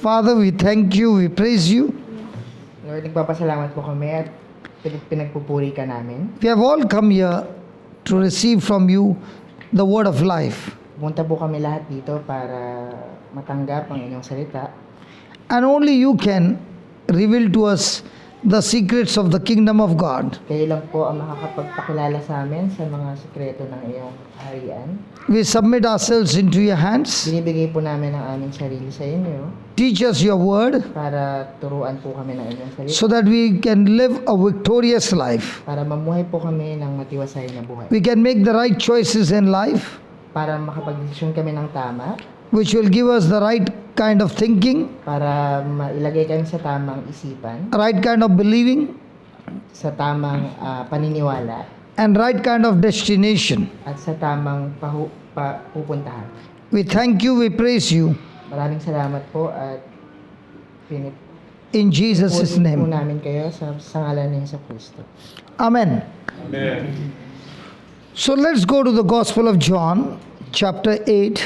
Father, we thank you, we praise you. Lord, nagpapasalamat po kami at pinagpupuri ka namin. We have all come here to receive from you the word of life. Pumunta po kami lahat dito para matanggap ang inyong salita. And only you can reveal to us the secrets of the kingdom of God. Kayo lang po ang makakapagpakilala sa amin sa mga sekreto ng iyong kaharian. We submit ourselves into your hands. Binibigay po namin ang aming sarili sa inyo Teach us your word para turuan po kami ng inyong salita. so that we can live a victorious life. Para mamuhay po kami ng matiwasay na buhay. We can make the right choices in life, Para makapagdesisyon kami ng tama. which will give us the right kind of thinking, Para mailagay kami sa tamang isipan. right kind of believing, Sa tamang paniniwala. and right kind of destination. At sa tamang pupuntahan. We thank you, we praise you. Maraming salamat po at pinipuri In Jesus' po name. namin kayo sa ngalan ni Hesus Kristo. Amen. So let's go to the Gospel of John, chapter 8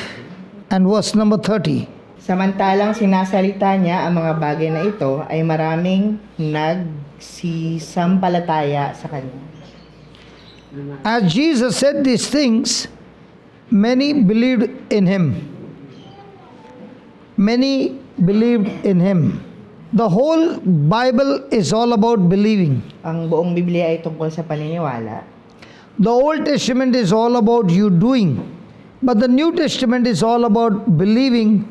and verse number 30. Samantalang sinasalita niya ang mga bagay na ito, ay maraming nagsisampalataya sa kanya. As Jesus said these things, many believed in him. Many believed in him. The whole Bible is all about believing. Ang buong Biblia ay tungkol sa paniniwala. The Old Testament is all about you doing, but the New Testament is all about believing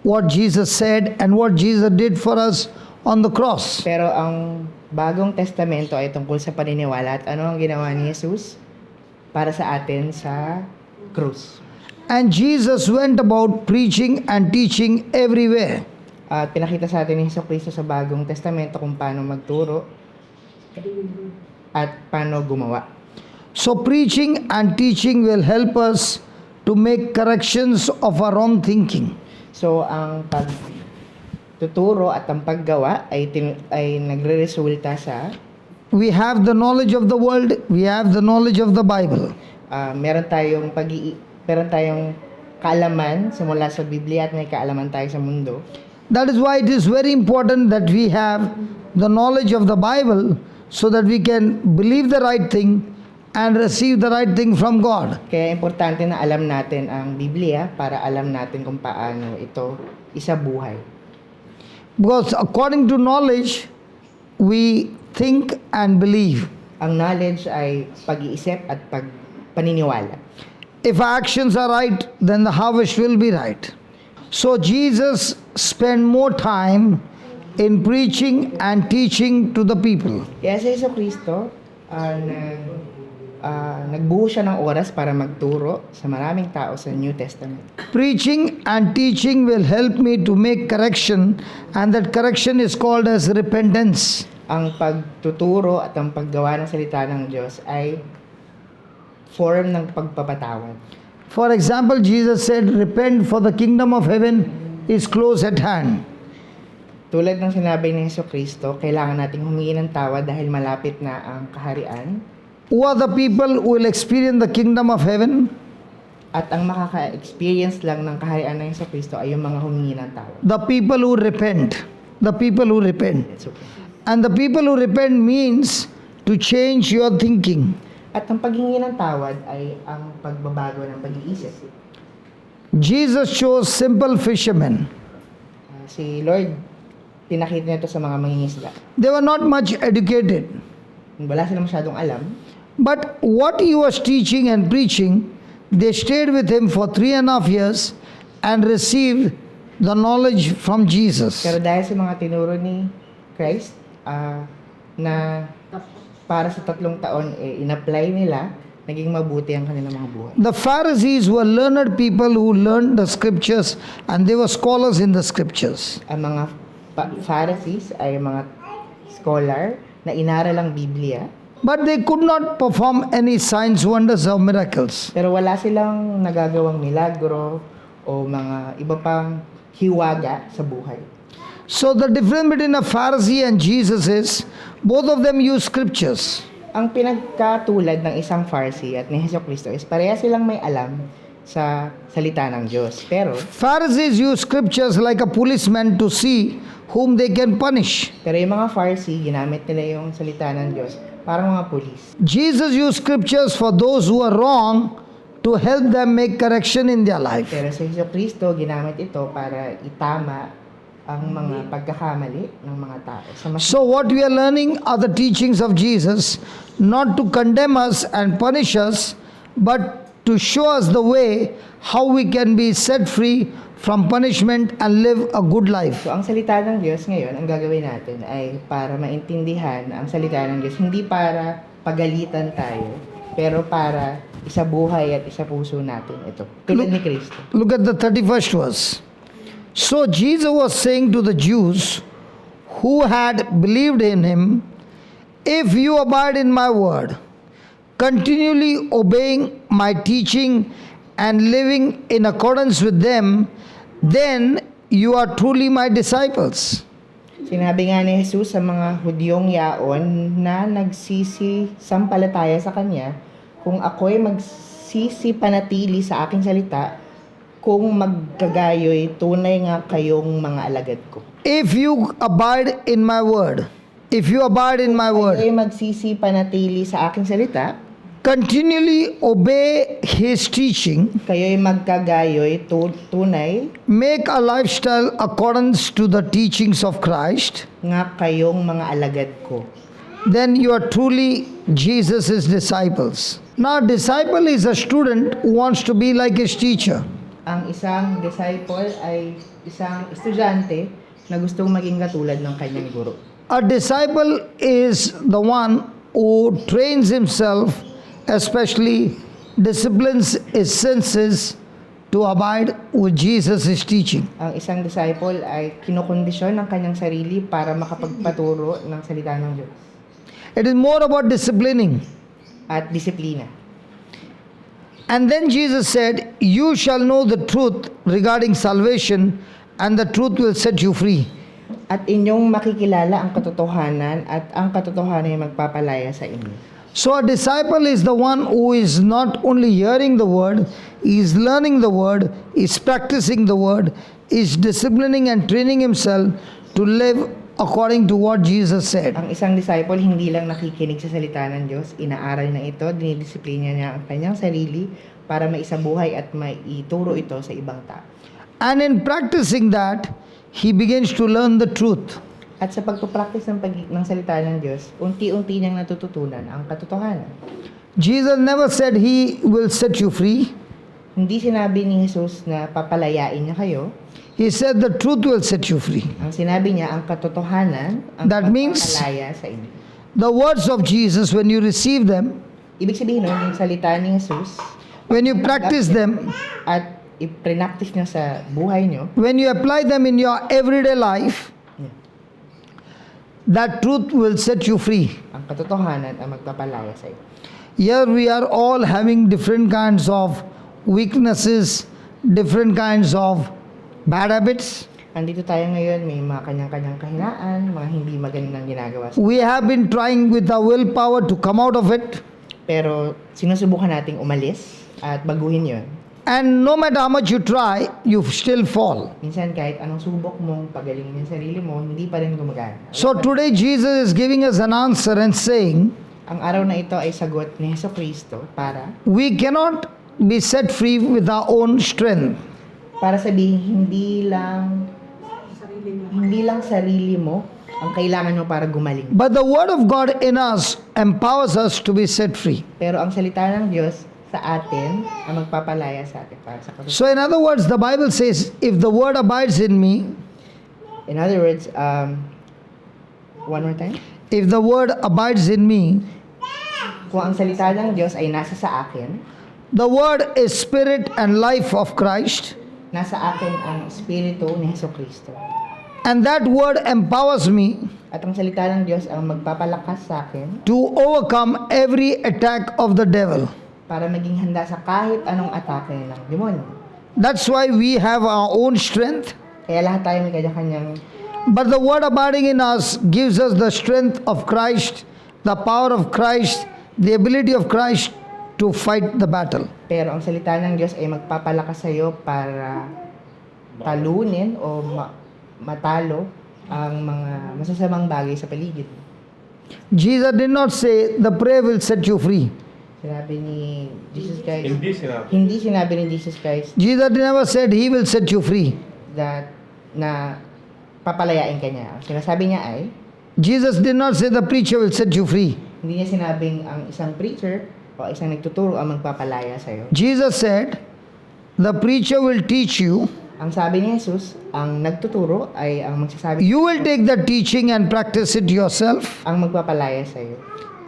what Jesus said and what Jesus did for us on the cross. Pero ang Bagong Testamento ay tungkol sa paniniwala at ano ang ginawa ni Jesus para sa atin sa krus. And Jesus went about preaching and teaching everywhere. At pinakita sa atin ni Hesus Kristo sa Bagong Testamento kung paano magturo at paano gumawa. So preaching and teaching will help us to make corrections of our wrong thinking. So ang pagtuturo at ang paggawa ay nagreresulta sa We have the knowledge of the world, we have the knowledge of the Bible. meron tayong kaalaman simula sa Biblia at may kaalaman tayo sa mundo. That is why it is very important that we have the knowledge of the Bible so that we can believe the right thing and receive the right thing from God. Kaya importante na alam natin ang Biblia para alam natin kung paano ito isabuhay. Because according to knowledge, we think and believe. Ang knowledge ay pag-iisip at paniniwala. If our actions are right, then the harvest will be right. So Jesus spent more time in preaching and teaching to the people. Kaya sa Hesus Kristo, nagbuo siya ng oras para magturo sa maraming tao sa New Testament. Preaching and teaching will help me to make correction, and that correction is called as repentance. Ang pagtuturo at ang paggawa ng salita ng Diyos ay form ng pagpapatawad. For example, Jesus said, repent for the kingdom of heaven is close at hand. Tulad ng sinabi ni Hesus Kristo, kailangan nating humingi ng tawad dahil malapit na ang kaharian. Who are the people who will experience the kingdom of heaven? At ang makaka-experience lang ng kaharian ng Hesus Kristo ay yung mga humingi ng tawad. The people who repent. The people who repent. That's okay. And the people who repent means to change your thinking. At ang paghingi ng tawad ay ang pagbabago ng pag-iisip. Jesus chose simple fishermen. Si Lord, pinakita niya ito sa mga mangingisda. They were not much educated. Wala silang masyadong alam. But what he was teaching and preaching, they stayed with him for 3.5 years and received the knowledge from Jesus. Pero dahil sa mga tinuro ni Christ, na para sa 3 taon, in-apply nila, naging mabuti ang kanilang mga buhay. The Pharisees were learned people who learned the scriptures and they were scholars in the scriptures. Ang mga Pharisees ay mga scholar na inaral ang Biblia, But they could not perform any signs, wonders or miracles. pero wala silang nagagawang milagro o mga iba pang hiwaga sa buhay. So the difference between a Pharisee and Jesus is both of them use scriptures. Ang pinagkatulad ng isang Pharisee at ni Hesus Kristo is pareha silang may alam, sa salita ng Diyos. Pero Pharisees use scriptures like a policeman to see whom they can punish. yung mga Pharisee, ginamit nila yung salita ng Diyos parang mga pulis. Jesus used scriptures for those who are wrong to help them make correction in their life. Pero sa Kristo, ginamit ito para itama ang mga pagkakamali ng mga tao. So what we are learning are the teachings of Jesus, not to condemn us and punish us, but to show us the way how we can be set free from punishment and live a good life. So ang salita ng Diyos ngayon, ang gagawin natin ay para maintindihan ang salita ng Diyos, hindi para pagalitan tayo, pero para isabuhay at isapuso natin ito. Tulad ni Kristo. Look at the 31st verse. So Jesus was saying to the Jews who had believed in him, if you abide in my word, continually obeying my teaching and living in accordance with them, then you are truly my disciples. Sinabi nga ni Jesus sa mga Hudyong yaon na nagsisisampalataya sa Kanya, kung ako'y magsisipanatili sa aking salita, kung magkagayoy, tunay nga kayong mga alagad ko. If you abide in my word, if you abide in my word, Ako'y magsisipanatili sa aking salita, continually obey his teaching, kayo'y magkagayoy, tunay make a lifestyle accordance to the teachings of Christ, nga kayong mga alagad ko. then you are truly Jesus' disciples. Now, disciple is a student who wants to be like his teacher. Ang isang disciple ay isang estudyante na gustong maging katulad ng kanyang guro. A disciple is the one who trains himself, especially disciplines his senses to abide with Jesus' teaching. Ang isang disciple ay kinokondisyon ng kanyang sarili para makapagpaturo ng salita ng Diyos It is more about disciplining. at disiplina. And then Jesus said, you shall know the truth regarding salvation, and the truth will set you free. At inyong makikilala ang katotohanan at ang katotohanan ay magpapalaya sa inyo. So a disciple is the one who is not only hearing the word, he is learning the word, is practicing the word, is disciplining and training himself to live according to what Jesus said. Ang isang disciple hindi lang nakikinig sa salita ng Diyos, inaaral na ito, dinidisiplina niya ang kanyang sarili para maisabuhay at maituro ito sa ibang tao. And in practicing that, he begins to learn the truth. At sa pagpapractice ng salita ng Diyos, unti-unti niyang natututunan ang katotohanan. Jesus never said he will set you free. Hindi sinabi ni Jesus na papalayain niya kayo. He said the truth will set you free. Ang sinabi niya, ang katotohanan, ang That means- magpapalaya sa inyo. The words of Jesus, when you receive them, Ibig sabihin nun, yung salita ni Jesus, when you practice them, at i-practice niyo sa buhay niyo, when you apply them in your everyday life, that truth will set you free. ang katotohanan ang magpapalaya sa iyo. Here we are all having different kinds of weaknesses, different kinds of bad habits. Andito tayo ngayon, may mga kanyang-kanyang kahinaan, mga hindi magandang ginagawa. We have been trying with our willpower to come out of it. Pero sinusubukan nating umalis at baguhin yon. And no matter how much you try, you still fall. Minsan kahit anong subok mong pagalingin yung sarili mo, hindi pa rin gumagana. So today Jesus is giving us an answer and saying, Ang araw na ito ay sagot ni Jesucristo para we cannot be set free with our own strength. sabihin hindi lang sarili mo ang kailangan mo para gumaling. But the word of God in us empowers us to be set free. Pero ang salita ng Diyos sa atin ang magpapalaya sa atin para sa katotohanan. So in other words, the Bible says, if the word abides in me, In other words, one more time. if the word abides in me, Kung ang salita ng Diyos ay nasa sa akin, the word is spirit and life of Christ, nasa akin ang Espiritu ni Jesucristo. and that word empowers me At ang salita ng Diyos ang magpapalakas sa akin to overcome every attack of the devil. para maging handa sa kahit anong atake ng demonyo. That's why we have our own strength, Kaya lahat tayo may kanya-kanyang, but the word abiding in us gives us the strength of Christ, the power of Christ, the ability of Christ to fight the battle. Pero ang salita ng Diyos ay magpapalakas sa iyo para talunin o matalo ang mga masasamang bagay sa paligid mo. Jesus did not say the prayer will set you free. Sinabi ni Jesus Christ, Hindi sinabi. hindi sinabi ni Jesus Christ Jesus never said he will set you free. that na papalayain ka niya. Ang sinasabi niya ay, Jesus did not say the preacher will set you free. hindi niya sinabing ang isang preacher o isang nagtuturo ang magpapalaya sa iyo. Jesus said the preacher will teach you. Ang sabi ni Jesus, ang nagtuturo ay ang magsasabi, You will take the teaching and practice it yourself. ang magpapalaya sa iyo.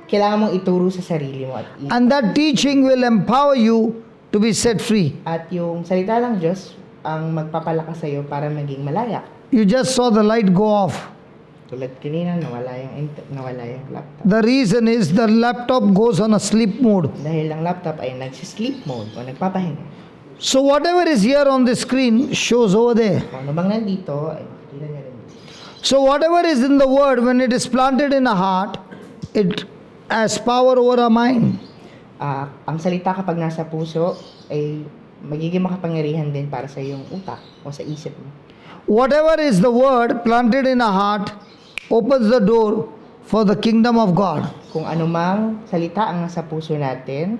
Kailangan mong ituro sa sarili mo And that teaching will empower you to be set free. at yung salita ng Diyos ang magpapalakas sa iyo para maging malaya. You just saw the light go off. Tulad kanina, nawala yung laptop. The reason is the laptop goes on a sleep mode. Dahil ang laptop ay nagsi-sleep mode o nagpapahinga. So whatever is here on the screen shows over there. Kung ano bang nandito, ay makikita niya rin dito. So whatever is in the word, when it is planted in a heart, it has power over our mind. Ang salita kapag nasa puso ay magiging makapangyarihan din para sa iyong utak o sa isip mo. Whatever is the word planted in a heart opens the door for the kingdom of God. Kung anumang salita ang nasa puso natin,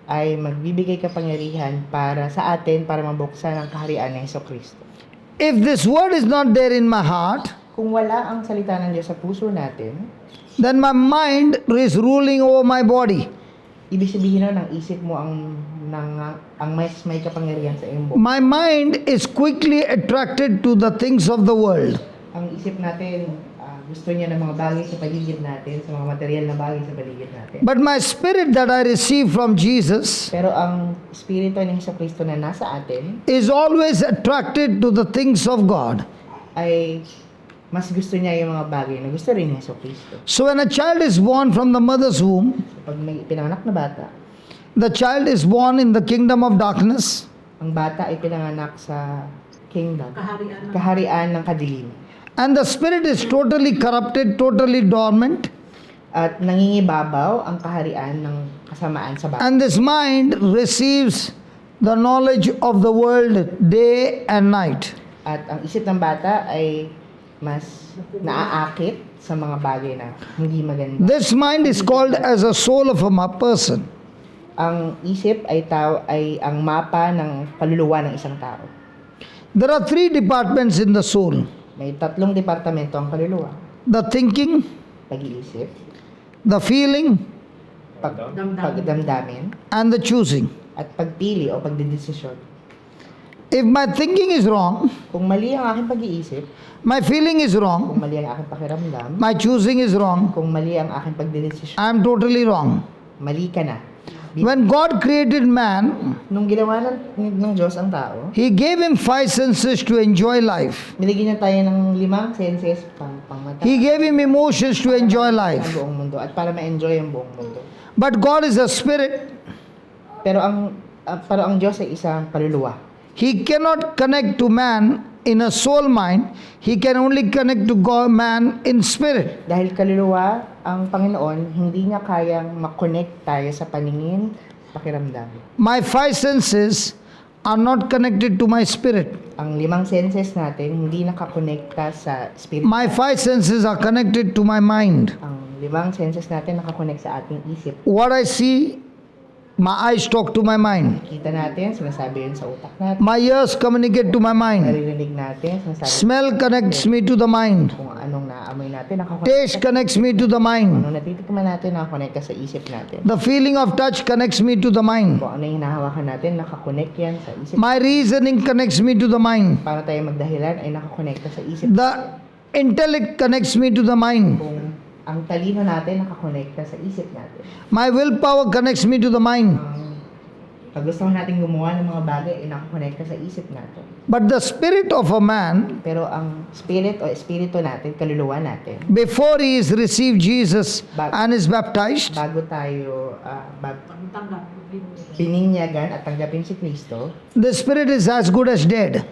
ay magbibigay kapangyarihan para sa atin para mabuksan ang kaharian ng Jesucristo. If this word is not there in my heart, Kung wala ang salita ng Diyos sa puso natin, then my mind is ruling over my body. ibig sabihin nun, ang isip mo ang may kapangyarihan sa iyong buhay. My mind is quickly attracted to the things of the world. Ang isip natin, gusto niya ng mga bagay sa paligid natin, sa mga material na bagay sa paligid natin. But my spirit that I receive from Jesus Pero ang Espiritu ng Jesucristo na nasa atin, is always attracted to the things of God. ay mas gusto niya yung mga bagay na gusto rin ni Jesucristo. So when a child is born from the mother's womb, Pag may pinanganak na bata, the child is born in the kingdom of darkness. ang bata ay pinanganak sa kingdom, kaharian ng kadiliman. And the spirit is totally corrupted, totally dormant. At nangingibabaw ang kaharian ng kasamaan sa bata. And this mind receives the knowledge of the world day and night. At ang isip ng bata ay mas naaakit sa mga bagay na hindi maganda. This mind is called as a soul of a person. Ang isip ay ang mapa ng kaluluwa ng isang tao. There are three departments in the soul: May 3 departamento ang kaluluwa. the thinking, Pag-iisip, the feeling, pagdamdamin, and the choosing. at pagpili o pagdedesisyon. If my thinking is wrong, Kung mali ang aking pag-iisip, my feeling is kung wrong, mali ang aking pakiramdam, my choosing is wrong, kung mali ang aking pagdedesisyon, I am totally wrong. mali ka na. When God created man, Nung ginawa ng Diyos ang tao, He gave him 5 senses to enjoy life. binigyan niya tayo ng 5 senses pang mata, He gave him emotions to enjoy ang life. buong mundo at para ma-enjoy ang buong mundo. But God is a spirit. Pero ang Diyos ay isang kaluluwa. He cannot connect to man in a soul mind. He can only connect to God, man in spirit. Dahil kaluluwa ang Panginoon, hindi niya kayang makonect tayo sa paningin, pakiramdam. My 5 senses are not connected to my spirit. Ang 5 senses natin, hindi nakakonekta sa spirit. My 5 senses are connected to my mind. Ang 5 senses natin nakakonect sa ating isip. What I see, my eyes talk to my mind. Kita natin, sinasabi yun sa utak natin. My ears communicate to my mind. Naririnig natin, sinasabi Smell connects me to the mind. kung anong naamoy natin, nakakonekta. Taste connects me to the mind. Anong natitikman natin, nakakonekta sa isip natin. The feeling of touch connects me to the mind. Kung ano yung hinahawakan natin, nakakonect yan sa isip. My reasoning connects me to the mind. Para tayo magdahilan ay nakakonekta sa isip. The intellect connects me to the mind. Kung ang talino natin nakakonekta sa isip natin. My willpower connects me to the mind. Pag gusto natin gumawa ng mga bagay ay nakakonekta sa isip natin. But the spirit of a man, Pero ang spirit o espiritu natin, kaluluwa natin, before he is received Jesus and is baptized, bago tayo bininyagan at tanggapin si Kristo, the spirit is as good as dead.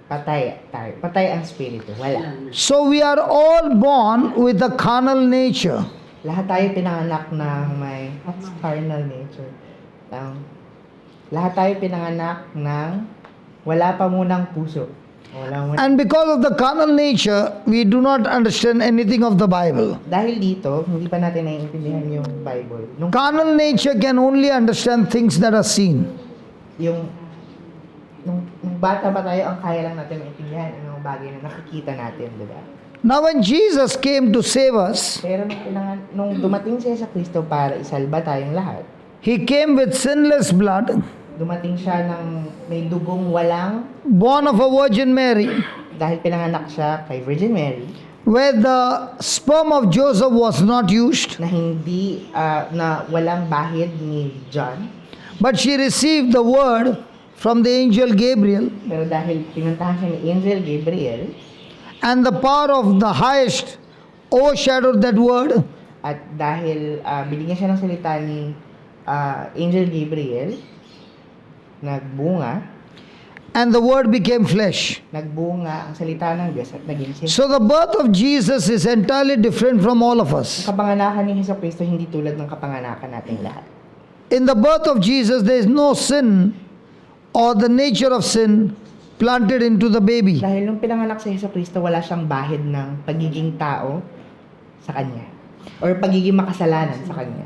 patay tayo. Patay ang spirito. Wala. So we are all born with a carnal nature. Lahat tayo pinanganak ng may carnal nature. lahat tayo pinanganak ng wala pa munang puso. Wala muna. And because of the carnal nature, we do not understand anything of the Bible. Dahil dito, hindi pa natin naiintindihan yung Bible. Carnal nature can only understand things that are seen. Nung bata pa tayo, ang kaya lang natin maintindihan ang mga bagay na nakikita natin, diba? Now when Jesus came to save us, Pero nung dumating siya sa Kristo para isalba tayong lahat, He came with sinless blood, dumating siya ng may dugong walang, born of a Virgin Mary, dahil pinanganak siya kay Virgin Mary, where the sperm of Joseph was not used, na hindi, na walang bahid ni John, but she received the word from the angel Gabriel, pero dahil pinuntahan siya ni Angel Gabriel, and the power of the highest overshadowed that word, at dahil binigyan siya ng salita ni Angel Gabriel, nagbunga and the word became flesh. ang salita ng Diyos at naging siya. So the birth of Jesus is entirely different from all of us. Ang kapanganakan ni Jesucristo hindi tulad ng kapanganakan nating lahat. In the birth of Jesus, there is no sin or the nature of sin planted into the baby. Dahil nung pinanganak si Jesucristo, wala siyang bahid ng pagiging tao sa Kanya. Or pagiging makasalanan sa Kanya.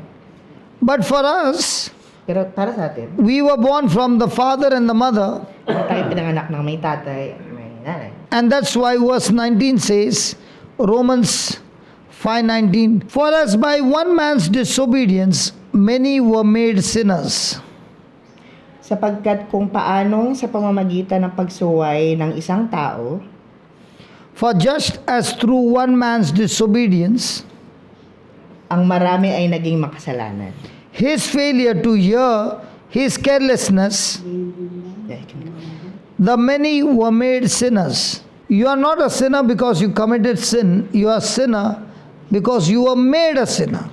But for us, Pero para sa atin, we were born from the father and the mother, tayo pinanganak ng may tatay at may nanay. and that's why verse 19 says, Romans 5:19, for as by one man's disobedience many were made sinners. Sapagkat kung paanong sa pamamagitan ng pagsuway ng isang tao, For just as through one man's disobedience, ang marami ay naging makasalanan. his failure to hear, his carelessness, the many were made sinners. You are not a sinner because you committed sin. You are a sinner because you were made a sinner.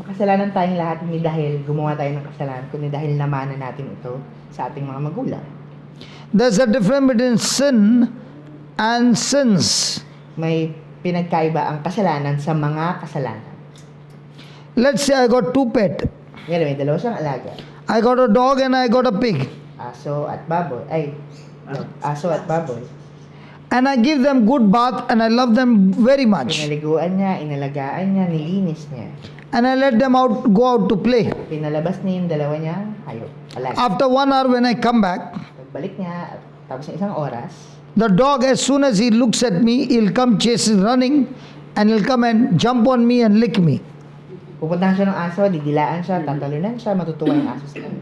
Makasalanan tayong lahat, hindi dahil gumawa tayo ng kasalanan, kundi dahil namanan natin ito sa ating mga magulang. There's a difference between sin and sins. May pinagkaiba ang kasalanan sa mga kasalanan. Let's say I got two pets. Ngayon, may dalawa siyang alaga. I got a dog and I got a pig. Aso at baboy. Aso at baboy. And I give them good bath and I love them very much. Pinaliguan niya, inalagaan niya, nilinis niya. And I let them go out to play. Pinalabas niya yung dalawa niya, hayop. Alaga. After 1 hour when I come back, Pagbalik niya, at tapos ng isang oras, the dog, as soon as he looks at me, he'll come chasing, running, and he'll come and jump on me and lick me. pupuntahan siya ng aso, didilaan siya, tatalunan siya, matutuwa yung aso sa kanya.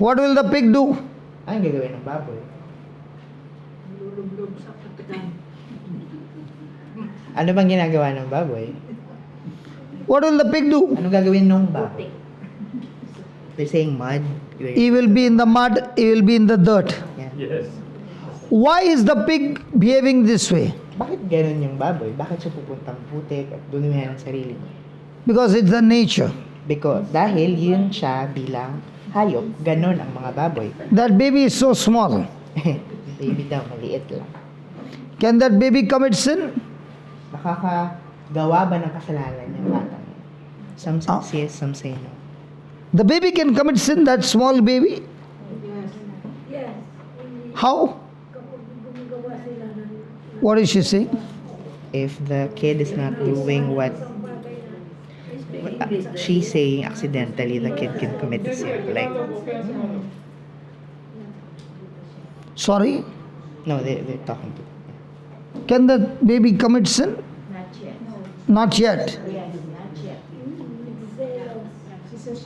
What will the pig do? Ano yung gagawin ng baboy? Ano bang ginagawa ng baboy? What will the pig do? Ano gagawin ng baboy? They're saying mud. He will be in the mud, he will be in the dirt. Yeah. Yes. Why is the pig behaving this way? Bakit ganun yung baboy? Bakit siya pupuntang putik at dumihan ng sarili niya? Because it's the nature. Because dahil yun siya bilang hayop, ganun ang mga baboy. That baby is so small. Baby daw, maliit lang. Can that baby commit sin? Nakakagawa ba ng kasalanan yung bata niya? Some say yes, some say no. The baby can commit sin, that small baby? Yes. How? Kapag gumagawa sila ng What is she saying? If the kid is not doing what she's saying, accidentally the kid can commit a sin. Like, Sorry? no, they're talking to. Can the baby commit sin? not yet. Not yet. Yes, not yet. She says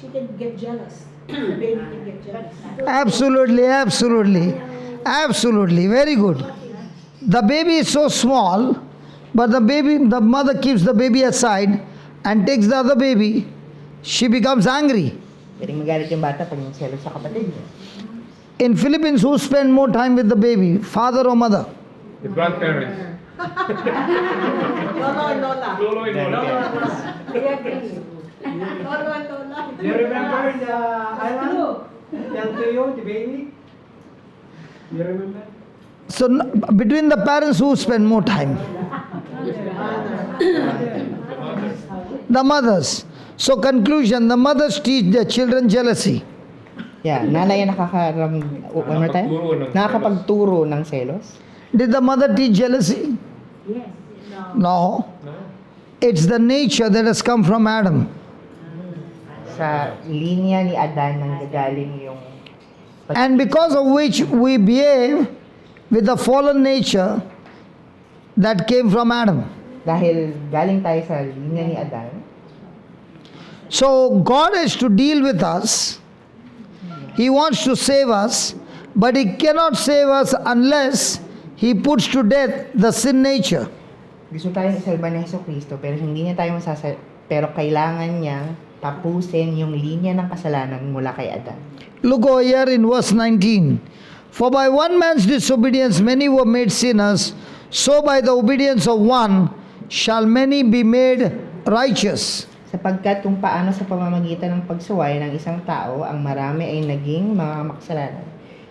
she can get jealous. The baby can get jealous. Absolutely, absolutely. Absolutely. Very good. The baby is so small, but the mother keeps the baby aside and takes the other baby. She becomes angry. Pwedeng magalit yung bata pag yung selos sa kapatid niya. In Philippines, who spend more time with the baby, father or mother? The grandparents. Lolo and Lola. Lolo and Lola. I agree. Lolo and Lola. Do you remember the island? Tell to you, the baby? You remember? So, between the parents, who spend more time? The mothers. So, conclusion, the mothers teach their children jealousy. Yeah, nanay ang one more time? Nakakapagturo ng selos. Did the mother teach jealousy? Yes. No. No. It's the nature that has come from Adam. Sa linya ni Adan nang gagaling yung And because of which we behave with the fallen nature that came from Adam. dahil galing tayo sa linya ni Adan. So God has to deal with us. He wants to save us, but He cannot save us unless He puts to death the sin nature. Gusto tayong isalba ni Jesucristo pero hindi niya tayo pero kailangan niyang tapusin yung linya ng kasalanan mula kay Adan. Look over here in verse 19. For by one man's disobedience many were made sinners, so by the obedience of one shall many be made righteous. Sapagkat kung paano sa pamamagitan ng pagsuway ng isang tao, ang marami ay naging mga makasalanan.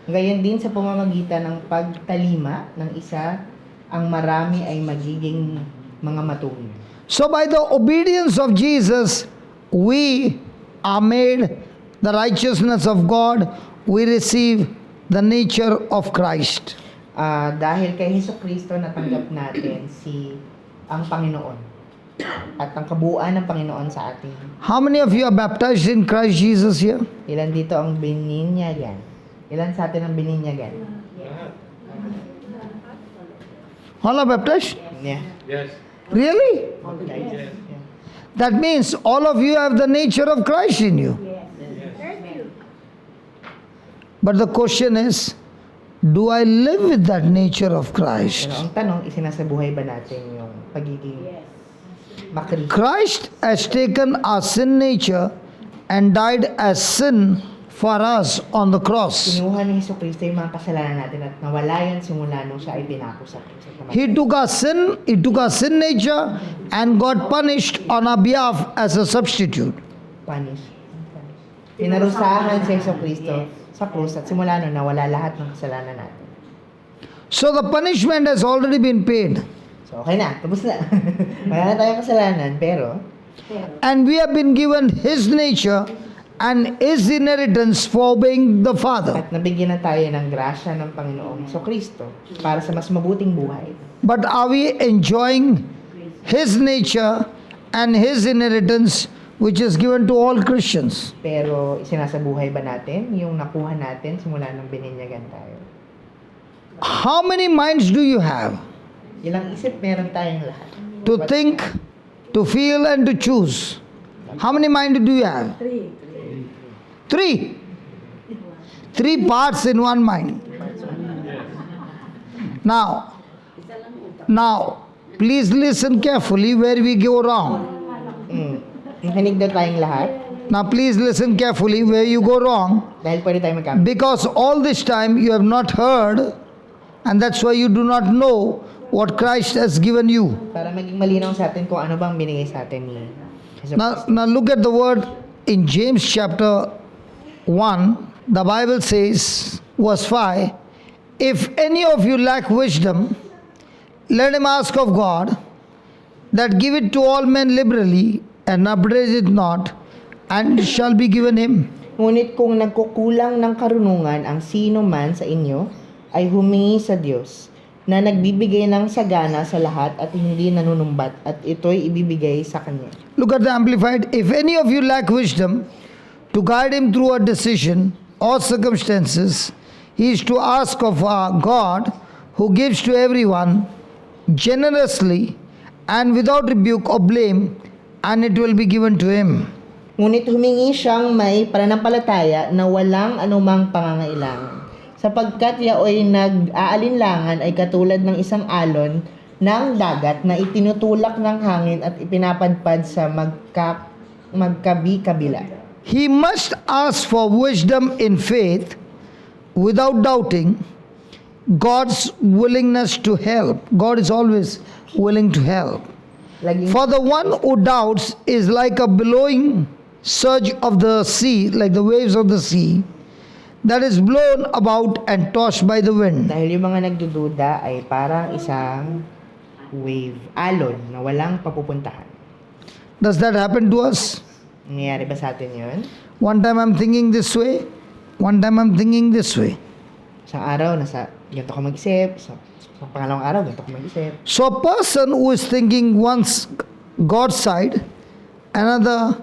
Gayon din sa pamamagitan ng pagtalima ng isa, ang marami ay magiging mga matuwid. So by the obedience of Jesus, we are made the righteousness of God. We receive the nature of Christ. Dahil kay Jesucristo natanggap natin ang Panginoon at ang kabuuan ng Panginoon sa atin. How many of you are baptized in Christ Jesus here? Ilan dito ang bininyagan? Ilan sa atin ang bininyagan? All are baptized? Yeah. Yes. Really? Yes. That means all of you have the nature of Christ in you. But the question is, do I live with that nature of Christ? Pero ang tanong, isinasabuhay ba natin yung pagiging makri? Christ has taken our sin nature and died as sin for us on the cross. Kinuha ni Jesucristo yung mga kasalanan natin at nawala yan simula nung siya ay pinako sa krus. He took our sin nature and got punished on our behalf as a substitute. Punish. Pinarusahan si Jesucristo sa krus at simula nun nawala lahat ng kasalanan natin. So the punishment has already been paid. So okay na, tapos na. Wala na tayong kasalanan, pero And we have been given His nature and His inheritance for obeying the Father. at nabigyan na tayo ng grasya ng Panginoong Jesucristo para sa mas mabuting buhay. But are we enjoying His nature and His inheritance which is given to all Christians? Pero isinasabuhay ba natin yung nakuha natin simula nung bininyagan tayo? How many minds do you have? Ilang isip meron tayong lahat. To think, to feel and to choose. How many minds do you have? Three. Three parts in one mind. Now, please listen carefully where we go wrong. Nakinig daw tayong lahat Now, please listen carefully where you go wrong, dahil pwede tayo magkamali. because all this time you have not heard, and that's why you do not know what Christ has given you. Para maging malinaw sa atin kung ano bang binigay sa atin ni Jesucristo. Now look at the word in James chapter 1. The Bible says, verse 5, if any of you lack wisdom, let him ask of God, that give it to all men liberally, and upbraid it not, and it shall be given him. Ngunit kung nagkukulang ng karunungan ang sino man sa inyo, ay humingi sa Diyos, na nagbibigay ng sagana sa lahat at hindi nanunumbat, at ito'y ibibigay sa Kanya. Look at the Amplified. If any of you lack wisdom to guide him through a decision or circumstances, he is to ask of our God, who gives to everyone generously and without rebuke or blame, and it will be given to him. Ngunit humingi siyang may pananampalataya na walang anumang pangangailangan, sapagkat yaoy nag-aalinlangan ay katulad ng isang alon ng dagat na itinutulak ng hangin at ipinapadpad sa magkabi-kabila. He must ask for wisdom in faith without doubting God's willingness to help. God is always willing to help. Laging For the one who doubts is like a billowing surge of the sea, like the waves of the sea, that is blown about and tossed by the wind. Dahil yung mga nagdududa ay parang isang wave, alon na walang papupuntahan. Does that happen to us? Nangyayari ba sa atin yun? One time I'm thinking this way, One time I'm thinking this way. Isang araw, ganito ko mag-isip. Sa pangalawang araw, ganito ko mag-isip. So a person who is thinking once God's side, another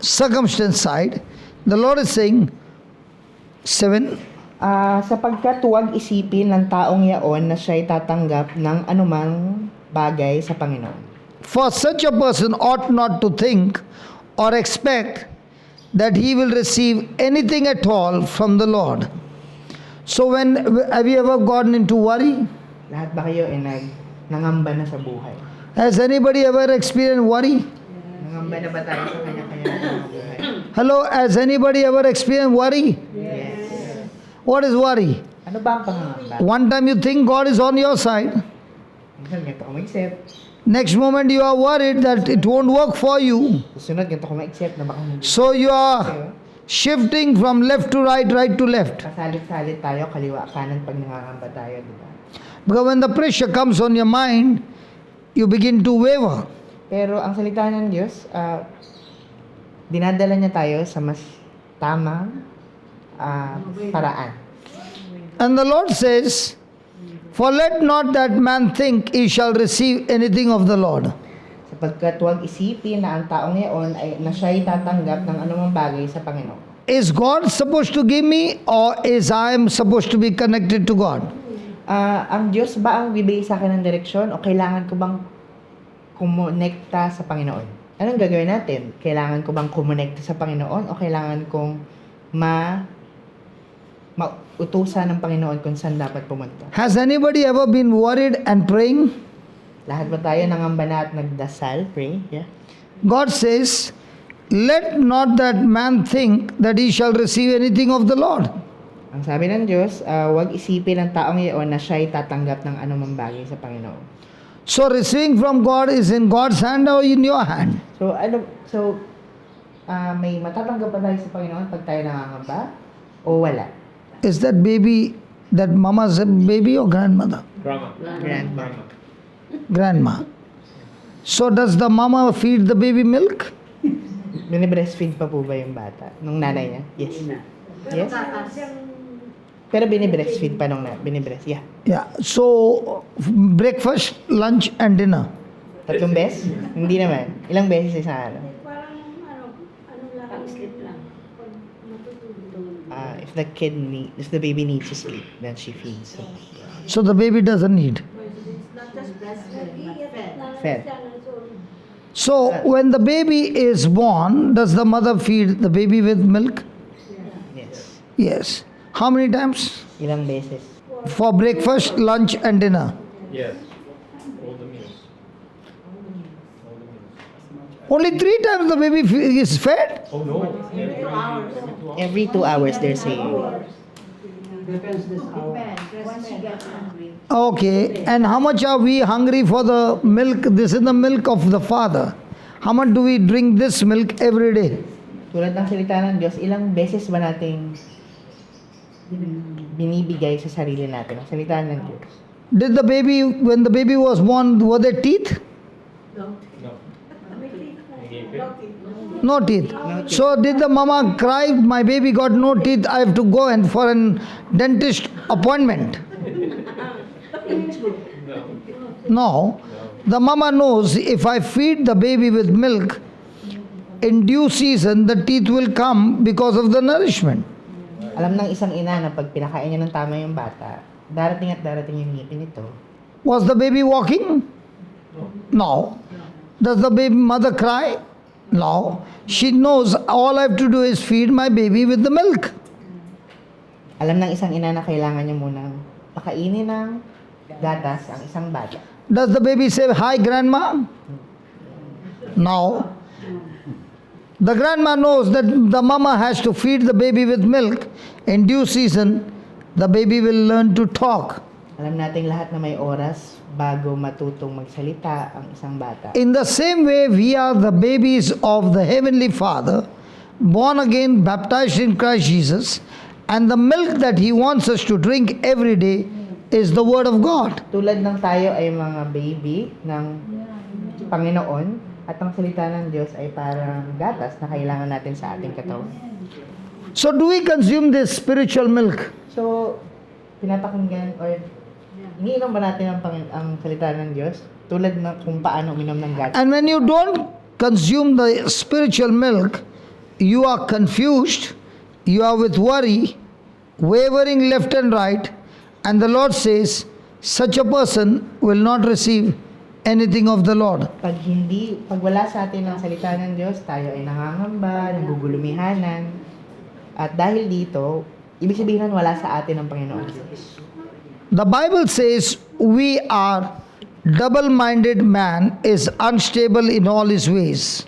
circumstance side, the Lord is saying, 7, Sapagkat huwag isipin ng taong yaon na siya'y tatanggap ng anumang bagay sa Panginoon. for such a person ought not to think or expect that he will receive anything at all from the Lord. So have you ever gotten into worry? Lahat ba kayo ay nangamba na sa buhay? Has anybody ever experienced worry? Nangamba na ba tayo sa kanya-kanya buhay? Hello, has anybody ever experienced worry? Yes. What is worry? Ano ba ang pangangamba? One time you think God is on your side, Minsan, ganito ko mag-isip. next moment you are worried that it won't work for you. Susunod, ganito ko mag-isip na baka hindi. So you are shifting from left to right, right to left. Kasalit-salit tayo, kaliwa, kanan pag nangangamba tayo, di ba? Because when the pressure comes on your mind, you begin to waver. Pero ang salita ng Diyos, dinadala niya tayo sa mas tamang paraan. And the Lord says, for let not that man think he shall receive anything of the Lord. Sapagkat huwag isipin na ang taong yaon ay na siya'y tatanggap ng anumang bagay sa Panginoon. Is God supposed to give me or is I am supposed to be connected to God? Ang Diyos ba ang bibigay sa akin ng direksyon o kailangan ko bang kumonekta sa Panginoon? Anong gagawin natin? Kailangan ko bang kumonekta sa Panginoon o kailangan kong mautusan ng Panginoon kung saan dapat pumunta? Has anybody ever been worried and praying? Lahat ba tayo nangamba na at nagdasal? Pray? Yeah. God says, let not that man think that he shall receive anything of the Lord. Ang sabi ng Diyos, huwag isipin ng taong iyon na siya'y tatanggap ng anumang bagay sa Panginoon. So receiving from God is in God's hand or in your hand? May matatanggap ba tayo sa Panginoon pag tayo nangangamba? O wala? Is that baby, that mama's baby or grandmother? Grandma. Grandma. Grandma. So does the mama feed the baby milk? Binibreastfeed pa po ba yung bata? Nung nanay niya? Yes. Yes? Siyang Pero binibreastfeed pa nung binibreast. Yeah. Yeah. So breakfast, lunch and dinner. 3 beses? Hindi naman. Ilang beses sa araw? parang ano lang, sleep lang. Pag matutulog. If the baby needs to sleep, then she feeds. So the baby doesn't need. It's not just breastfed, but Fed. So when the baby is born, does the mother feed the baby with milk? Yes. Yes. How many times? Ilang beses? For breakfast, lunch and dinner. Yes. All the meals. All the meals. Only 3 times the baby is fed? Oh no. Every 2 hours, they're saying. Depends this hour. Once she gets hungry. Okay. And how much are we hungry for the milk? This is the milk of the Father. How much do we drink this milk every day? Tulad ng salita ng Diyos, ilang beses ba nating binibigay sa sarili natin ang salita ng Diyos? Did the baby, when the baby was born, were there teeth? No. No teeth. So did the mama cry, my baby got no teeth, I have to go and for an dentist appointment? No. The mama knows if I feed the baby with milk, in due season the teeth will come because of the nourishment. Alam ng isang ina na pag pinakain niya ng tama yung bata, darating at darating yung ngipin nito. Was the baby walking? No. Does the baby mother cry? No. She knows all I have to do is feed my baby with the milk. Alam ng isang ina na kailangan niya munang pakainin ng gatas ang isang bata. Does the baby say, hi grandma? No. The grandma knows that the mama has to feed the baby with milk. In due season, the baby will learn to talk. Alam nating lahat na may oras bago matutong magsalita ang isang bata. In the same way, we are the babies of the Heavenly Father, born again, baptized in Christ Jesus, and the milk that He wants us to drink every day is the Word of God. Tulad ng tayo ay mga baby ng Panginoon at ang salita ng Diyos ay parang gatas na kailangan natin sa ating katawan. So, do we consume this spiritual milk? So, pinapakinggan or iniinom ba natin ang salita ng Diyos? Tulad na kung paano uminom ng gatas. And when you don't consume the spiritual milk, you are confused, you are with worry, wavering left and right, and the Lord says, such a person will not receive anything of the Lord. Pag wala sa atin ang salita ng Diyos, tayo ay nangangamba, nagugulumihanan. At dahil dito, ibig sabihin nun, wala sa atin ang Panginoon Diyos. The Bible says we are double-minded man is unstable in all his ways.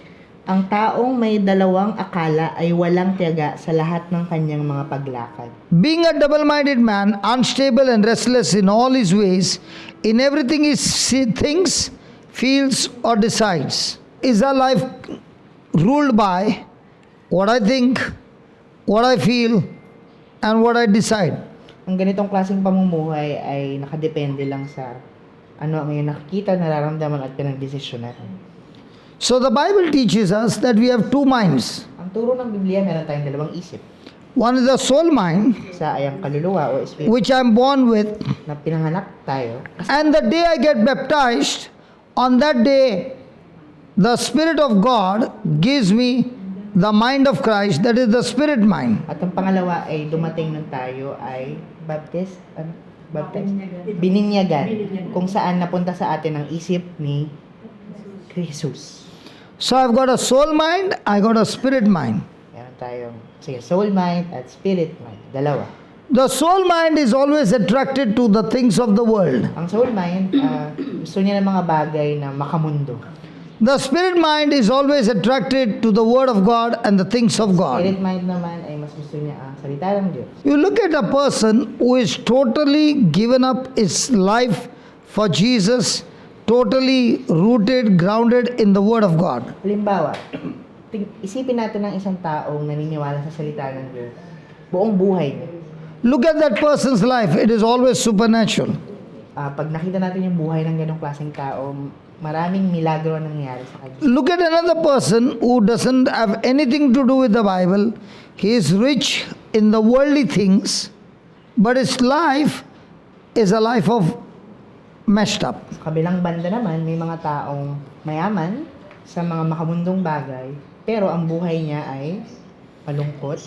Ang taong may dalawang akala ay walang tiyaga sa lahat ng kanyang mga paglakad. Being a double-minded man, unstable and restless in all his ways, in everything he thinks, feels or decides. Is our life ruled by what I think, what I feel, and what I decide? Ang ganitong klaseng pamumuhay ay nakadepende lang sa ano ang iyong nakikita, nararamdaman at pinagdesisyonan. So the Bible teaches us that we have two minds. Ang turo ng Biblia, meron tayong dalawang isip. One is the soul mind, Sa ayang kaluluwa o espiritu which I'm born with, na pinanganak tayo. and the day I get baptized, on that day, the Spirit of God gives me the mind of Christ, that is the spirit mind. At ang pangalawa ay dumating nung tayo ay bininyagan, kung saan napunta sa atin ang isip ni Jesus. So I've got a soul mind, I got a spirit mind. Meron tayong soul mind at spirit mind. Dalawa. The soul mind is always attracted to the things of the world. Ang soul mind, gusto niya ng mga bagay na makamundo. The spirit mind is always attracted to the word of God and the things of God. Spirit mind naman ay mas gusto niya ang salita ng Diyos. You look at a person who is totally given up his life for Jesus, totally rooted, grounded in the word of God. Halimbawa, isipin natin ng isang taong naniniwala sa salita ng Diyos. Buong buhay niya. Look at that person's life. It is always supernatural. Pag nakita natin yung buhay ng ganong klaseng tao, maraming milagro ang nangyayari sa kanya. Look at another person who doesn't have anything to do with the Bible. He is rich in the worldly things, but his life is a life of messed up. Sa kabilang banda naman, may mga taong mayaman sa mga makamundong bagay, pero ang buhay niya ay malungkot.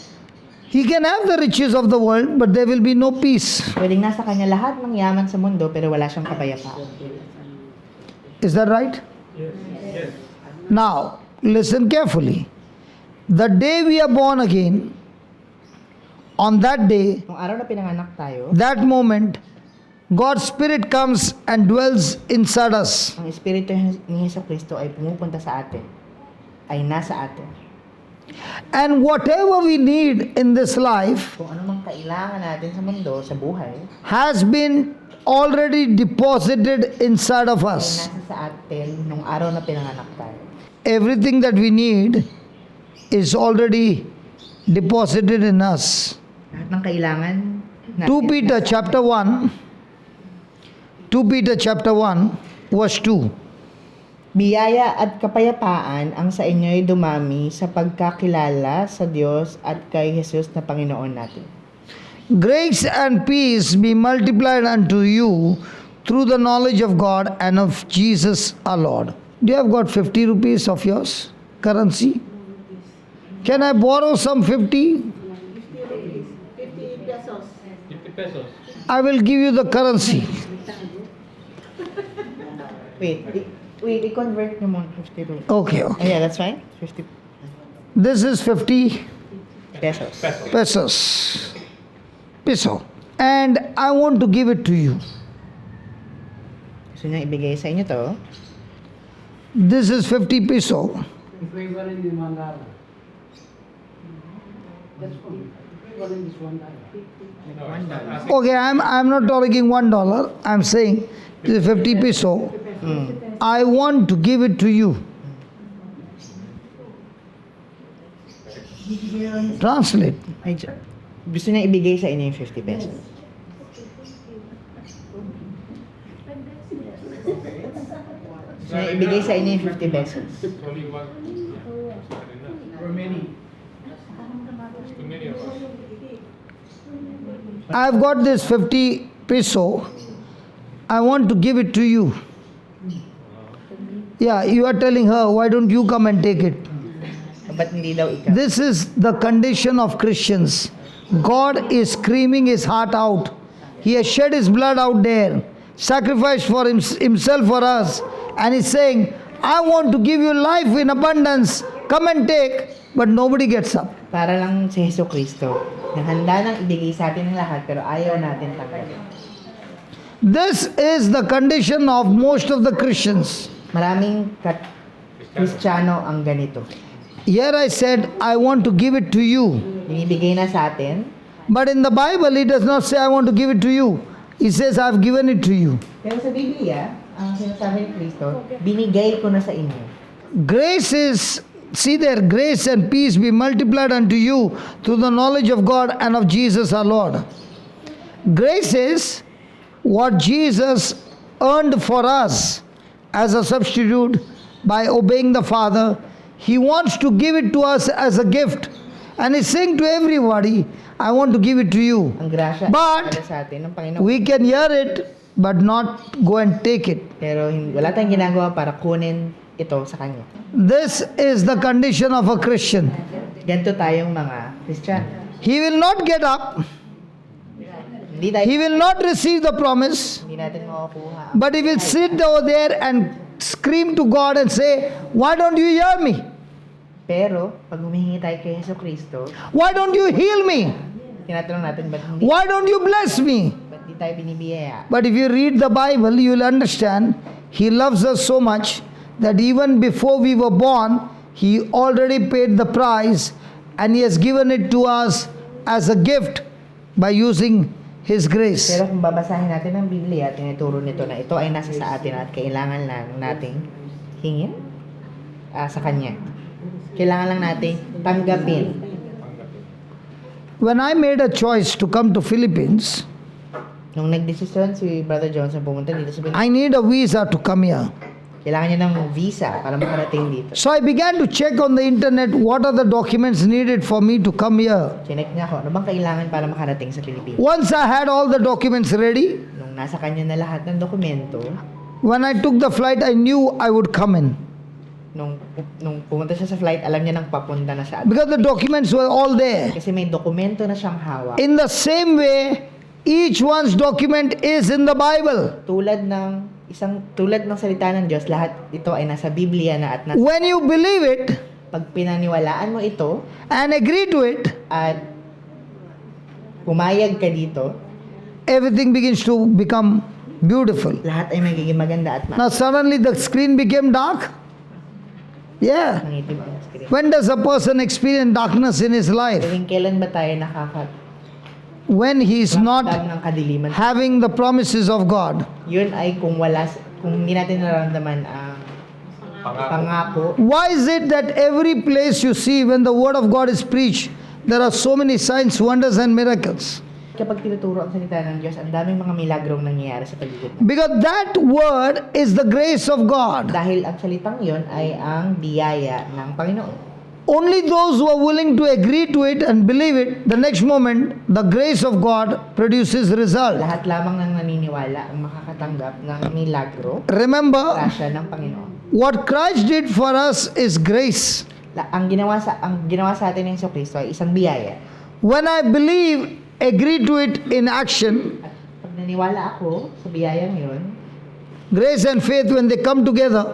He can have the riches of the world, but there will be no peace. Pwedeng nasa kanya lahat ng yaman sa mundo, pero wala siyang kapayapaan. Is that right? Yes. Now, listen carefully. The day we are born again, on that day, Nung araw na pinanganak tayo, that moment, God's Spirit comes and dwells inside us. ang Espiritu ni Jesucristo ay pumupunta sa atin, ay nasa atin. And whatever we need in this life Kung ano mang kailangan natin sa mundo, sa buhay, has been already deposited inside of ay us. nasa sa atin nung araw na pinanganak tayo. Everything that we need is already deposited in us. Lahat ng kailangan 2 Peter chapter 1, 2 Peter chapter 1, verse 2. Biyaya at kapayapaan ang sa inyo'y dumami sa pagkakilala sa Diyos at kay Jesus na Panginoon natin. Grace and peace be multiplied unto you through the knowledge of God and of Jesus our Lord. Do you have got 50 rupees of yours? Currency? Can I borrow some 50? 50 pesos. 50 pesos. I will give you the currency. Wait, i-convert nyo mo 50 to. Okay, Oh, okay. yeah, that's fine. 50 This is 50 pesos. pesos. Peso. And I want to give it to you. Gusto niya ibigay sa inyo to. This is 50 peso. Equivalent is $1. That's fine. Equivalent is $1. No, it's not asking. Okay, I'm not talking $1. I'm saying this is 50 peso. I want to give it to you. Translate. Ay, gusto niya ibigay sa inyo yung 50 pesos. Gusto niya ibigay sa inyo yung 50 pesos. It's only one. Not enough. For many. Too many of us. I've got this 50 peso. I want to give it to you. Yeah, you are telling her, why don't you come and take it? Ba't hindi daw ikaw? This is the condition of Christians. God is screaming his heart out. He has shed his blood out there, sacrificed for himself for us, and he's saying, I want to give you life in abundance. Come and take, but nobody gets up. Para lang si Hesus Kristo na handa nang ibigay sa atin ng lahat pero ayaw natin tanggapin. This is the condition of most of the Christians. Maraming Kristiyano ang ganito. Here I said, I want to give it to you. Binibigay na sa atin, But in the Bible, it does not say, I want to give it to you. It says, I've given it to you. pero sa Biblia, ang sinasabi ni Kristo, binigay ko na sa inyo. Grace is, see there, grace and peace be multiplied unto you through the knowledge of God and of Jesus our Lord. Grace is what Jesus earned for us as a substitute by obeying the Father. He wants to give it to us as a gift. And he's saying to everybody, I want to give it to you. Ang grasya But para sa atin ng Panginoon. we can hear it, but not go and take it. Pero wala tayong ginagawa para kunin ito sa Kanya. This is the condition of a Christian. Ganito tayong mga Kristiyano. He will not get up. Hindi tayo, He will not receive the promise, hindi natin makukuha. but he will sit over there and scream to God and say, why don't you hear me? Pero, pag humihingi tayo kay Hesus Kristo, Why don't you heal me? tinatanong natin, ba't Why don't you bless me? di tayo binibiyaya? But if you read the Bible, you will understand he loves us so much that even before we were born, he already paid the price and he has given it to us as a gift by using his grace. Pero kung babasahin natin ang Biblia, tinuturo nito na ito ay nasa sa atin at kailangan lang nating hingin sa Kanya. Kailangan lang nating tanggapin. When I made a choice to come to Philippines, Nung nagdesisyon si Brother Johnson pumunta dito sa Pilipinas, I need a visa to come here. kailangan niya ng visa para makarating dito. So I began to check on the internet what are the documents needed for me to come here. Chinek niya ako, ano bang kailangan para makarating sa Pilipinas? Once I had all the documents ready, Nung nasa kanya na lahat ng dokumento, when I took the flight, I knew I would come in. nung pumunta siya sa flight, alam niya nang papunta na siya. Because the documents were all there. Kasi may dokumento na siyang hawak. In the same way, each one's document is in the Bible. Tulad ng salita ng Diyos, lahat ito ay nasa Biblia na at When you believe it pag pinaniwalaan mo ito and agree to it, at pumayag ka dito, everything begins to become beautiful. lahat ay magiging maganda at Now suddenly the screen became dark. Yeah. mangitim ang screen. When does a person experience darkness in his life? Tuwing kailan ba tayo When he is not ng kadiliman? having the promises of God. Yun ay kung hindi natin nararamdaman ang pangako. Why is it that every place you see when the word of God is preached, there are so many signs, wonders and miracles? Kapag tinuturo ang salita ng Diyos, ang daming mga milagrong nangyayari sa paligid natin. Because that word is the grace of God. Dahil ang salitang yon ay ang biyaya ng Panginoon. Only those who are willing to agree to it and believe it, the next moment, the grace of God produces result. Lahat lamang ng naniniwala ang makakatanggap ng milagro, Remember, grasya ng Panginoon. what Christ did for us is grace. Ang ginawa sa atin ng Hesus Kristo ay isang biyaya. When I believe, agree to it in action, At pag naniwala ako sa biyayang yon, grace and faith, when they come together,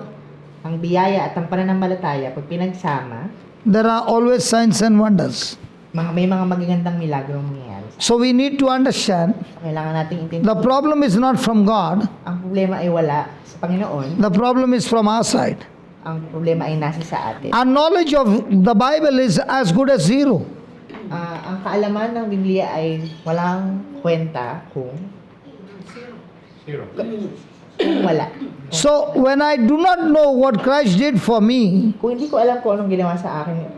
ang biyaya at ang pananampalataya, pag pinagsama, there are always signs and wonders. may mga magagandang milagrong nangyayari. So we need to understand, Kailangan nating intindihin. the problem is not from God, Ang problema ay wala sa Panginoon. the problem is from our side. Ang problema ay nasa sa atin. Our knowledge of the Bible is as good as zero. Ang kaalaman ng Biblia ay walang kwenta kung Zero. wala. So when I do not know what Christ did for me, Kung hindi ko alam kung anong ginawa sa akin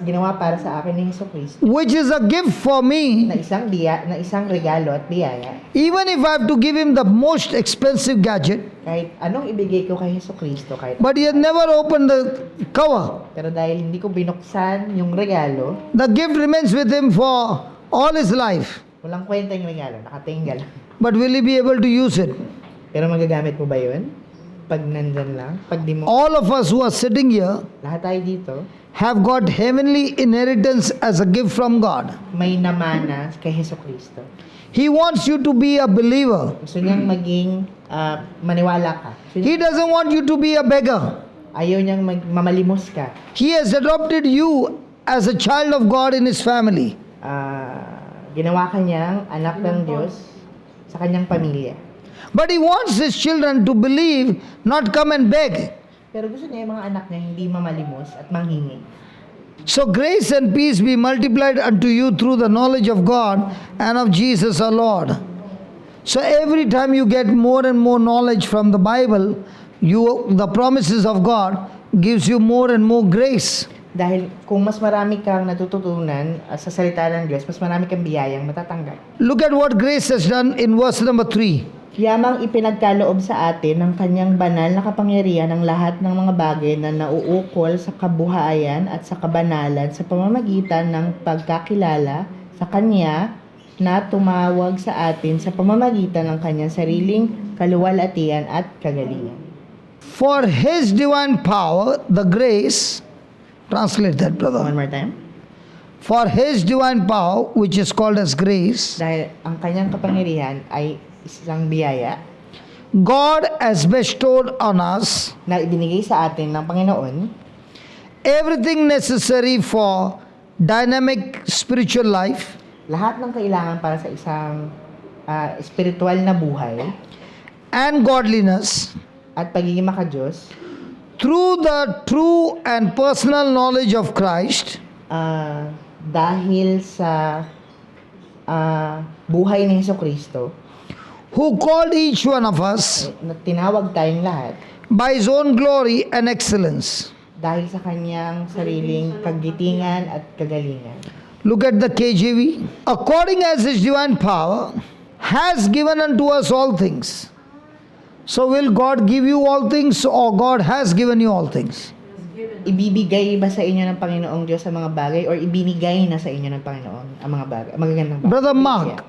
ginawa para sa akin ni Jesucristo, which is a gift for me, na isang regalo at biyaya. even if I have to give him the most expensive gadget, Kahit anong ibigay ko kay Jesucristo, kahit but he has never opened the cover. pero dahil hindi ko binuksan yung regalo, The gift remains with him for all his life. walang kwenta yung regalo, nakatinggal. But will he be able to use it? Pero magagamit mo ba yun? Pag nandyan lang? Pag di mo, All of us who are sitting here lahat tayo dito, have got heavenly inheritance as a gift from God. may namana kay Jesucristo. He wants you to be a believer. Gusto niyang maging maniwala ka. He doesn't want you to be a beggar. Ayaw niyang mamalimos ka. He has adopted you as a child of God in his family. Ginawa ka niyang anak ng Diyos sa kanyang pamilya. But he wants his children to believe, not come and beg. Pero gusto niya yung mga anak niya hindi mamalimos at manghingi. So grace and peace be multiplied unto you through the knowledge of God and of Jesus our Lord. So every time you get more and more knowledge from the Bible, the promises of God gives you more and more grace. Dahil kung mas marami kang natututunan sa salita ng Diyos, mas marami kang biyayang matatanggap. Look at what grace has done in verse number 3. Yamang ipinagkaloob sa atin ng kanyang banal na kapangyarihan ng lahat ng mga bagay na nauukol sa kabuhayan at sa kabanalan sa pamamagitan ng pagkakilala sa kanya na tumawag sa atin sa pamamagitan ng kanyang sariling kaluwalhatian at kagalingan. For his divine power, the grace, translate that, brother. One more time. For his divine power, which is called as grace, Dahil ang kanyang kapangyarihan ay isang biyaya God has bestowed on us na ibinigay sa atin ng Panginoon everything necessary for dynamic spiritual life lahat ng kailangan para sa isang espiritual na buhay and godliness at pagiging makadiyos through the true and personal knowledge of Christ, dahil sa buhay ni Jesucristo who called each one of us na tinawag tayong lahat by his own glory and excellence. dahil sa kanyang sariling kagitingan at kagalingan. Look at the KJV. According as his divine power has given unto us all things. So will God give you all things, or God has given you all things? Ibibigay ba sa inyo ng Panginoong Diyos ang mga bagay or ibinigay na sa inyo ng Panginoon ang mga bagay, magagandang bagay?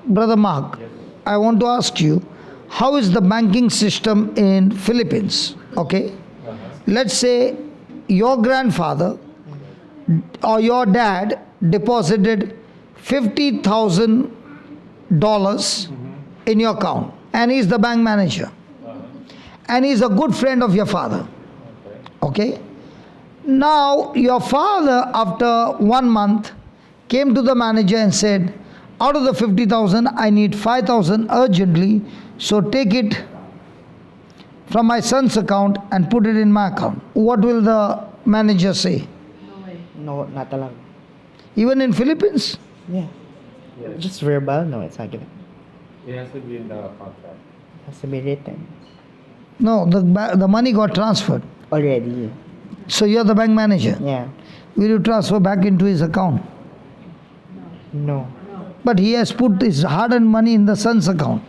Brother Mark, I want to ask you, how is the banking system in Philippines? Okay? Let's say your grandfather or your dad deposited $50,000 in your account, and he's the bank manager. And he's a good friend of your father. Okay? Now, your father, after 1 month, came to the manager and said, out of the 50,000, I need 5,000 urgently, so take it from my son's account and put it in my account. What will the manager say? No, not allowed. Even in Philippines? Yeah. Just verbal? No, it's not given. It has to be in the contract. It has to be written. No, the money got transferred. Already. So you're the bank manager. Yeah. Will you transfer back into his account? No. But he has put his hard-earned money in the son's account.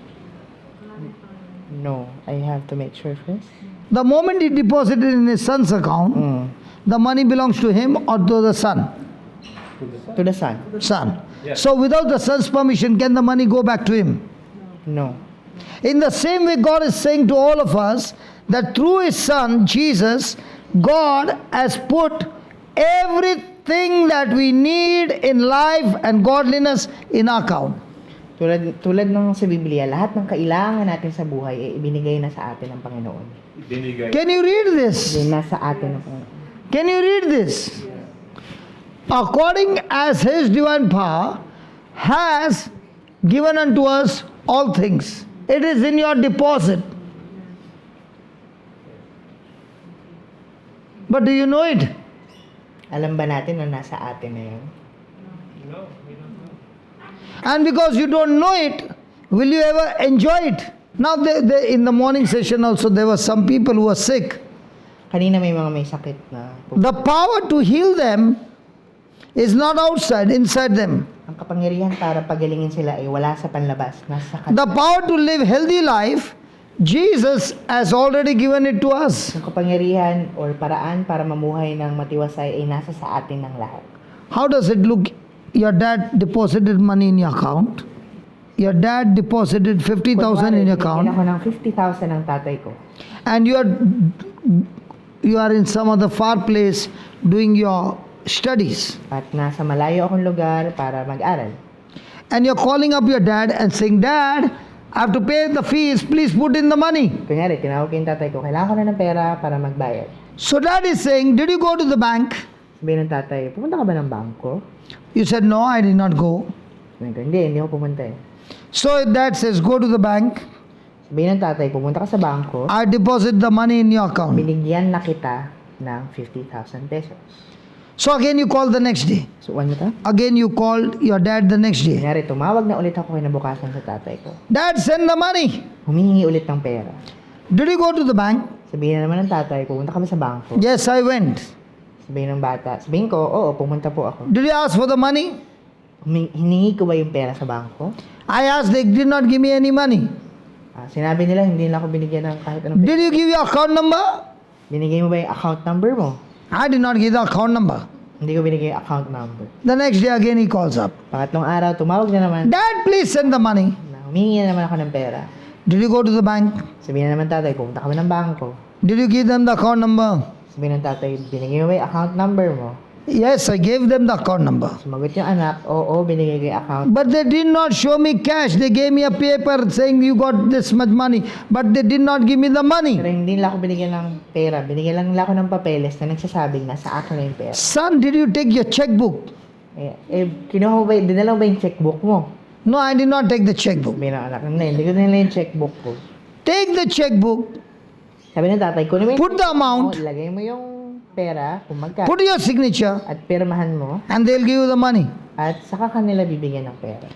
No. I have to make sure first. The moment he deposited in his son's account, the money belongs to him or to the son? To the son? Son. Yes. So without the son's permission, can the money go back to him? No. In the same way, God is saying to all of us that through his son, Jesus, God has put everything that we need in life and godliness in our account. Tulad ng sa Biblia, lahat ng kailangan natin sa buhay ay ibinigay na sa atin ng Panginoon. Binigay. Can you read this? Yung nasa atin ng Panginoon. Can you read this? According as his divine power has given unto us all things. It is in your deposit. But do you know it? Alam ba natin na nasa atin na yun? No, we don't know. And because you don't know it, will you ever enjoy it? Now, in the morning session also, there were some people who were sick. Kanina may mga may sakit na. The power to heal them Is not outside, inside them. Ang kapangyarihan para pagalingin sila ay wala sa panlabas, nasa The power to live healthy life, Jesus has already given it to us. Yung kapangyarihan or paraan para mamuhay ng matiwasay ay nasa sa atin ng lahat. How does it look? Your dad deposited money in your account. Your dad deposited 50,000 in your Kunwari, binigyan account. ako ng 50,000 ng tatay ko. And you are in some other far place doing your studies. At nasa malayo akong lugar para mag-aral. And you're calling up your dad and saying, Dad, I have to pay the fees, please put in the money. Kunyari, tinawag ko yung tatay ko, kailangan ko na ng pera para magbayad. So dad is saying, did you go to the bank? Sabihin ng tatay, pumunta ka ba ng bangko? You said, no, I did not go. Sabihin ko, hindi ako pumunta eh. So dad says, go to the bank. Sabihin ng tatay, pumunta ka sa bangko, I deposit the money in your account. binigyan na kita ng 50,000 pesos. So again you call the next day. So, ano to? Again you called your dad the next day. Kunyari, tumawag na ulit ako kinabukasan sa tatay ko. Dad, send the money. Humihingi ulit ng pera. Did you go to the bank? Sabihin na naman ng tatay, pumunta kami sa bangko. Yes, I went. Sabihin ng bata, sabihin ko, oo, pumunta po ako. Did you ask for the money? Hiningi ko ba yung pera sa bangko? I asked, they did not give me any money. Sinabi nila, hindi nila ako binigyan ng kahit anong pera. Did you give your account number? Binigay mo ba yung account number mo? I did not give the account number. Hindi ko binigay yung account number. The next day again he calls up. Pangatlong araw, tumawag na naman. Dad, please send the money. Humingi na naman ako ng pera. Did you go to the bank? Sabihin na naman tatay, pumunta kami ng bangko. Did you give them the account number? Sabihin ng tatay, binigay mo ba yung account number mo? Yes, I gave them the account number. Sumagot yung anak, oo, binigay ko yung account. But they did not show me cash. They gave me a paper saying you got this much money. But they did not give me the Pero money. hindi nila ako binigyan ng pera. Binigyan lang nila ako ng papeles na nagsasabing nasa akin na yung pera. Son, did you take your checkbook? Kinuha mo ba, dinala mo ba yung checkbook mo? No, I did not take the checkbook. Sabi ng anak, hindi ko dinala yung checkbook ko. Take the checkbook, Sabi ng tatay, kunin mo yung put the amount, lagay mo yung pera, kung magkano, put your signature, at pirmahan mo, and they'll give you the money. at saka kanila bibigyan ng pera.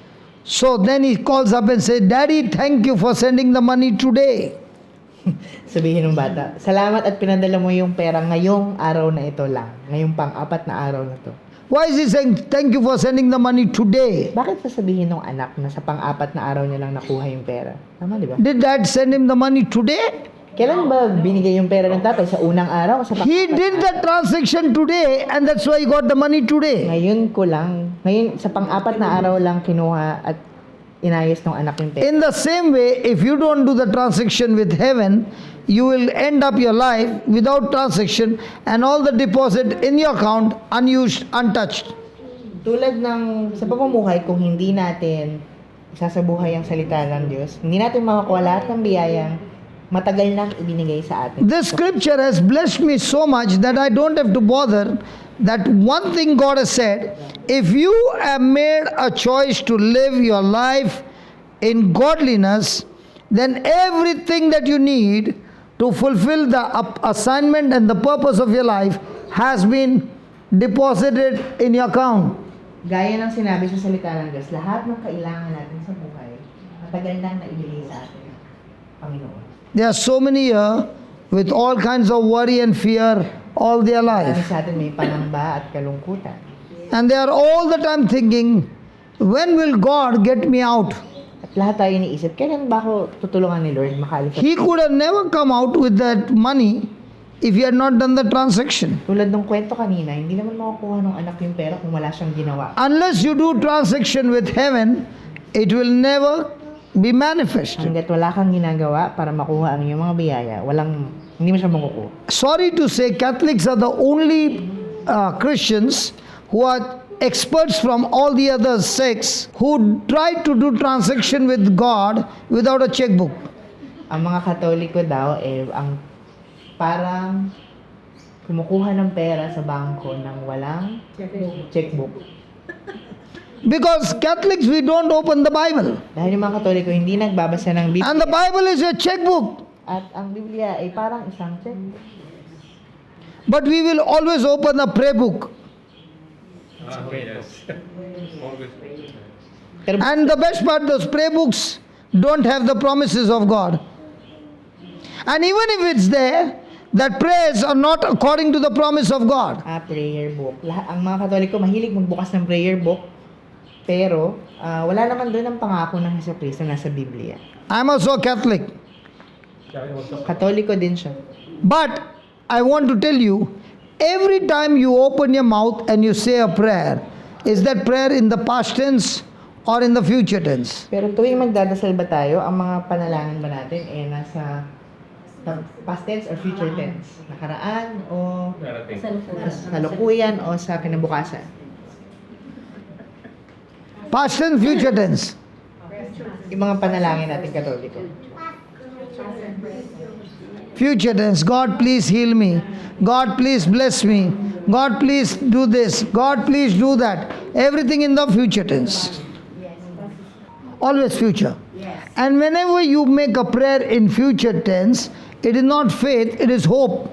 So then he calls up and says, Daddy, thank you for sending the money today. Sabihin ng bata, salamat at pinadala mo yung pera ngayong araw na ito lang. Ngayong pang-apat na araw na to. Why is he saying, thank you for sending the money today? Bakit sasabihin ng anak na sa pang-apat na araw niya lang nakuha yung pera? Tama, di ba? Did dad send him the money today? Kailan ba binigay yung pera ng tatay? Sa unang araw o sa He did the transaction today and that's why he got the money today. Ngayon sa pang-apat na araw lang kinuha at inayos ng anak yung pera. In the same way, if you don't do the transaction with heaven, you will end up your life without transaction and all the deposit in your account unused, untouched. Tulad ng sa pamumuhay, kung hindi natin isasabuhay ang salita ng Diyos, hindi natin makakuha lahat ng biyayang matagal nang ibinigay sa atin. This scripture has blessed me so much that I don't have to bother. That one thing God has said, if you have made a choice to live your life in godliness, then everything that you need to fulfill the assignment and the purpose of your life has been deposited in your account. Gaya ng sinabi sa salita ng Diyos, lahat ng kailangan natin sa buhay, matagal nang naibigay sa atin ng Panginoon. There are so many here with all kinds of worry and fear all their Marami life. sa atin may pangamba at kalungkutan. And they are all the time thinking, when will God get me out? At lahat tayo iniisip, kailan ba ako tutulungan ni Lord makaalis? He could have never come out with that money if he had not done the transaction. Tulad ng kwento kanina, hindi naman makukuha ng anak yung pera kung wala siyang ginawa. Unless you do transaction with heaven, it will never be manifested. Hanggat wala kang ginagawa para makuha ang iyong mga biyaya, hindi mo siya makukuha. Sorry to say, Catholics are the only Christians who are experts from all the other sects who try to do transaction with God without a checkbook. Ang mga Katoliko daw, ang parang kumukuha ng pera sa bangko ng walang checkbook. Because Catholics, we don't open the Bible. Dahil yung mga Katoliko hindi nagbabasa ng Biblia. And the Bible is your checkbook. At ang Biblia ay parang isang checkbook. But we will always open a prayer book. Yes. Always. Pero And the best part, those prayer books don't have the promises of God. And even if it's there, that prayers are not according to the promise of God. Prayer book. Ang mga Katoliko mahilig magbukas ng prayer book, pero wala naman doon ang pangako ng Jesucristo na nasa Biblia. I'm also a Catholic. Katoliko din siya. But I want to tell you, every time you open your mouth and you say a prayer, is that prayer in the past tense or in the future tense? Pero tuwing magdadasal ba tayo, ang mga panalangin ba natin nasa past tense or future tense? Nakaraan o Darating. kasalukuyan o sa kinabukasan? Past tense, future tense. Yung mga panalangin natin Katoliko. Future tense. God, please heal me. God, please bless me. God, please do this. God, please do that. Everything in the future tense. Always future. And whenever you make a prayer in future tense, it is not faith, it is hope.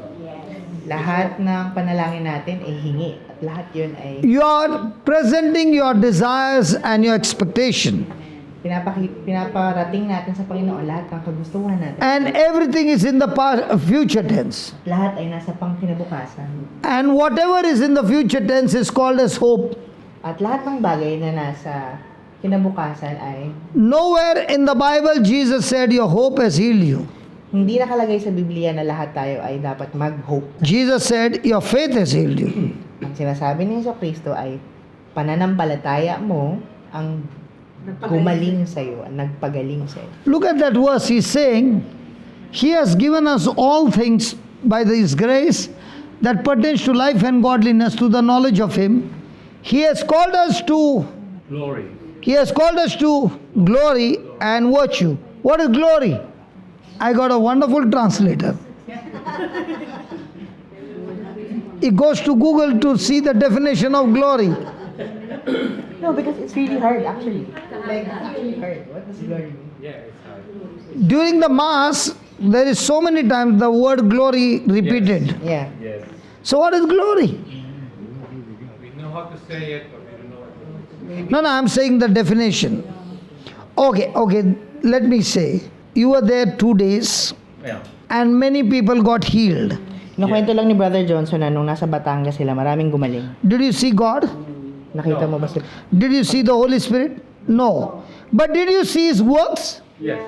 Lahat ng panalangin natin ay hingi. At lahat yun ay You are presenting your desires and your expectation. pinaparating natin sa Panginoon lahat ng kagustuhan natin. And everything is in the future tense. Lahat ay nasa pangkinabukasan. And whatever is in the future tense is called as hope. At lahat ng bagay na nasa kinabukasan ay Nowhere in the Bible Jesus said your hope has healed you. hindi nakalagay sa Biblia na lahat tayo ay dapat mag-hope. Jesus said your faith has healed you. Ang sinasabi ni Jesucristo ay pananampalataya mo ang gumaling sa iyo, ang nagpagaling sa iyo. Look at that verse. He's saying, He has given us all things by His grace that pertains to life and godliness, to the knowledge of Him. He has called us to Glory. He has called us to glory and virtue. What is glory? I got a wonderful translator. He goes to Google to see the definition of glory. No, because it's really hard actually. Like, it's actually hard. What does glory mean? Yeah, it's hard. During the Mass, there is so many times the word glory repeated. Yeah. Yes. So what is glory? We know how to say it, but we don't know what to No, I'm saying the definition. Okay, let me say, you were there 2 days Yeah. and many people got healed. Nakwento lang ni Brother Johnson na nung nasa Batangas sila, maraming gumaling. Did you see God? Nakita mo ba si... Did you see the Holy Spirit? No. But did you see His works? Yes.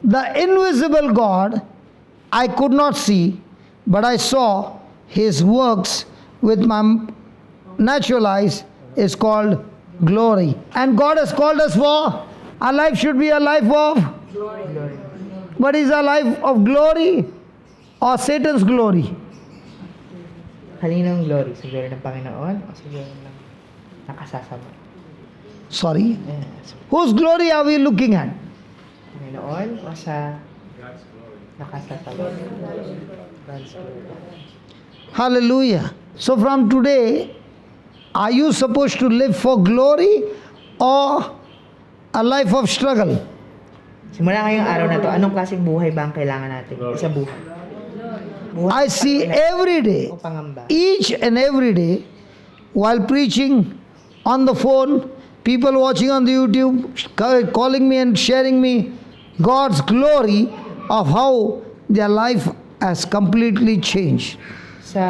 The invisible God, I could not see, but I saw His works with my natural eyes, is called glory. And God has called us for, our life should be a life of Glory. But is a life of glory or Satan's glory? Kaninong glory? Sa glory ng Panginoon o sa glory ng nakasasama? Sorry. Yes. Whose glory are we looking at? Panginoon o sa God's glory. nakasasama? God's glory. Hallelujah. So from today, are you supposed to live for glory or a life of struggle? Simula ngayong araw na to, anong klaseng buhay ba ang kailangan natin? Isa buhay. Buhay I see every day, o pangamba. each and every day, while preaching on the phone, people watching on the YouTube, calling me and sharing me God's glory of how their life has completely changed. Sa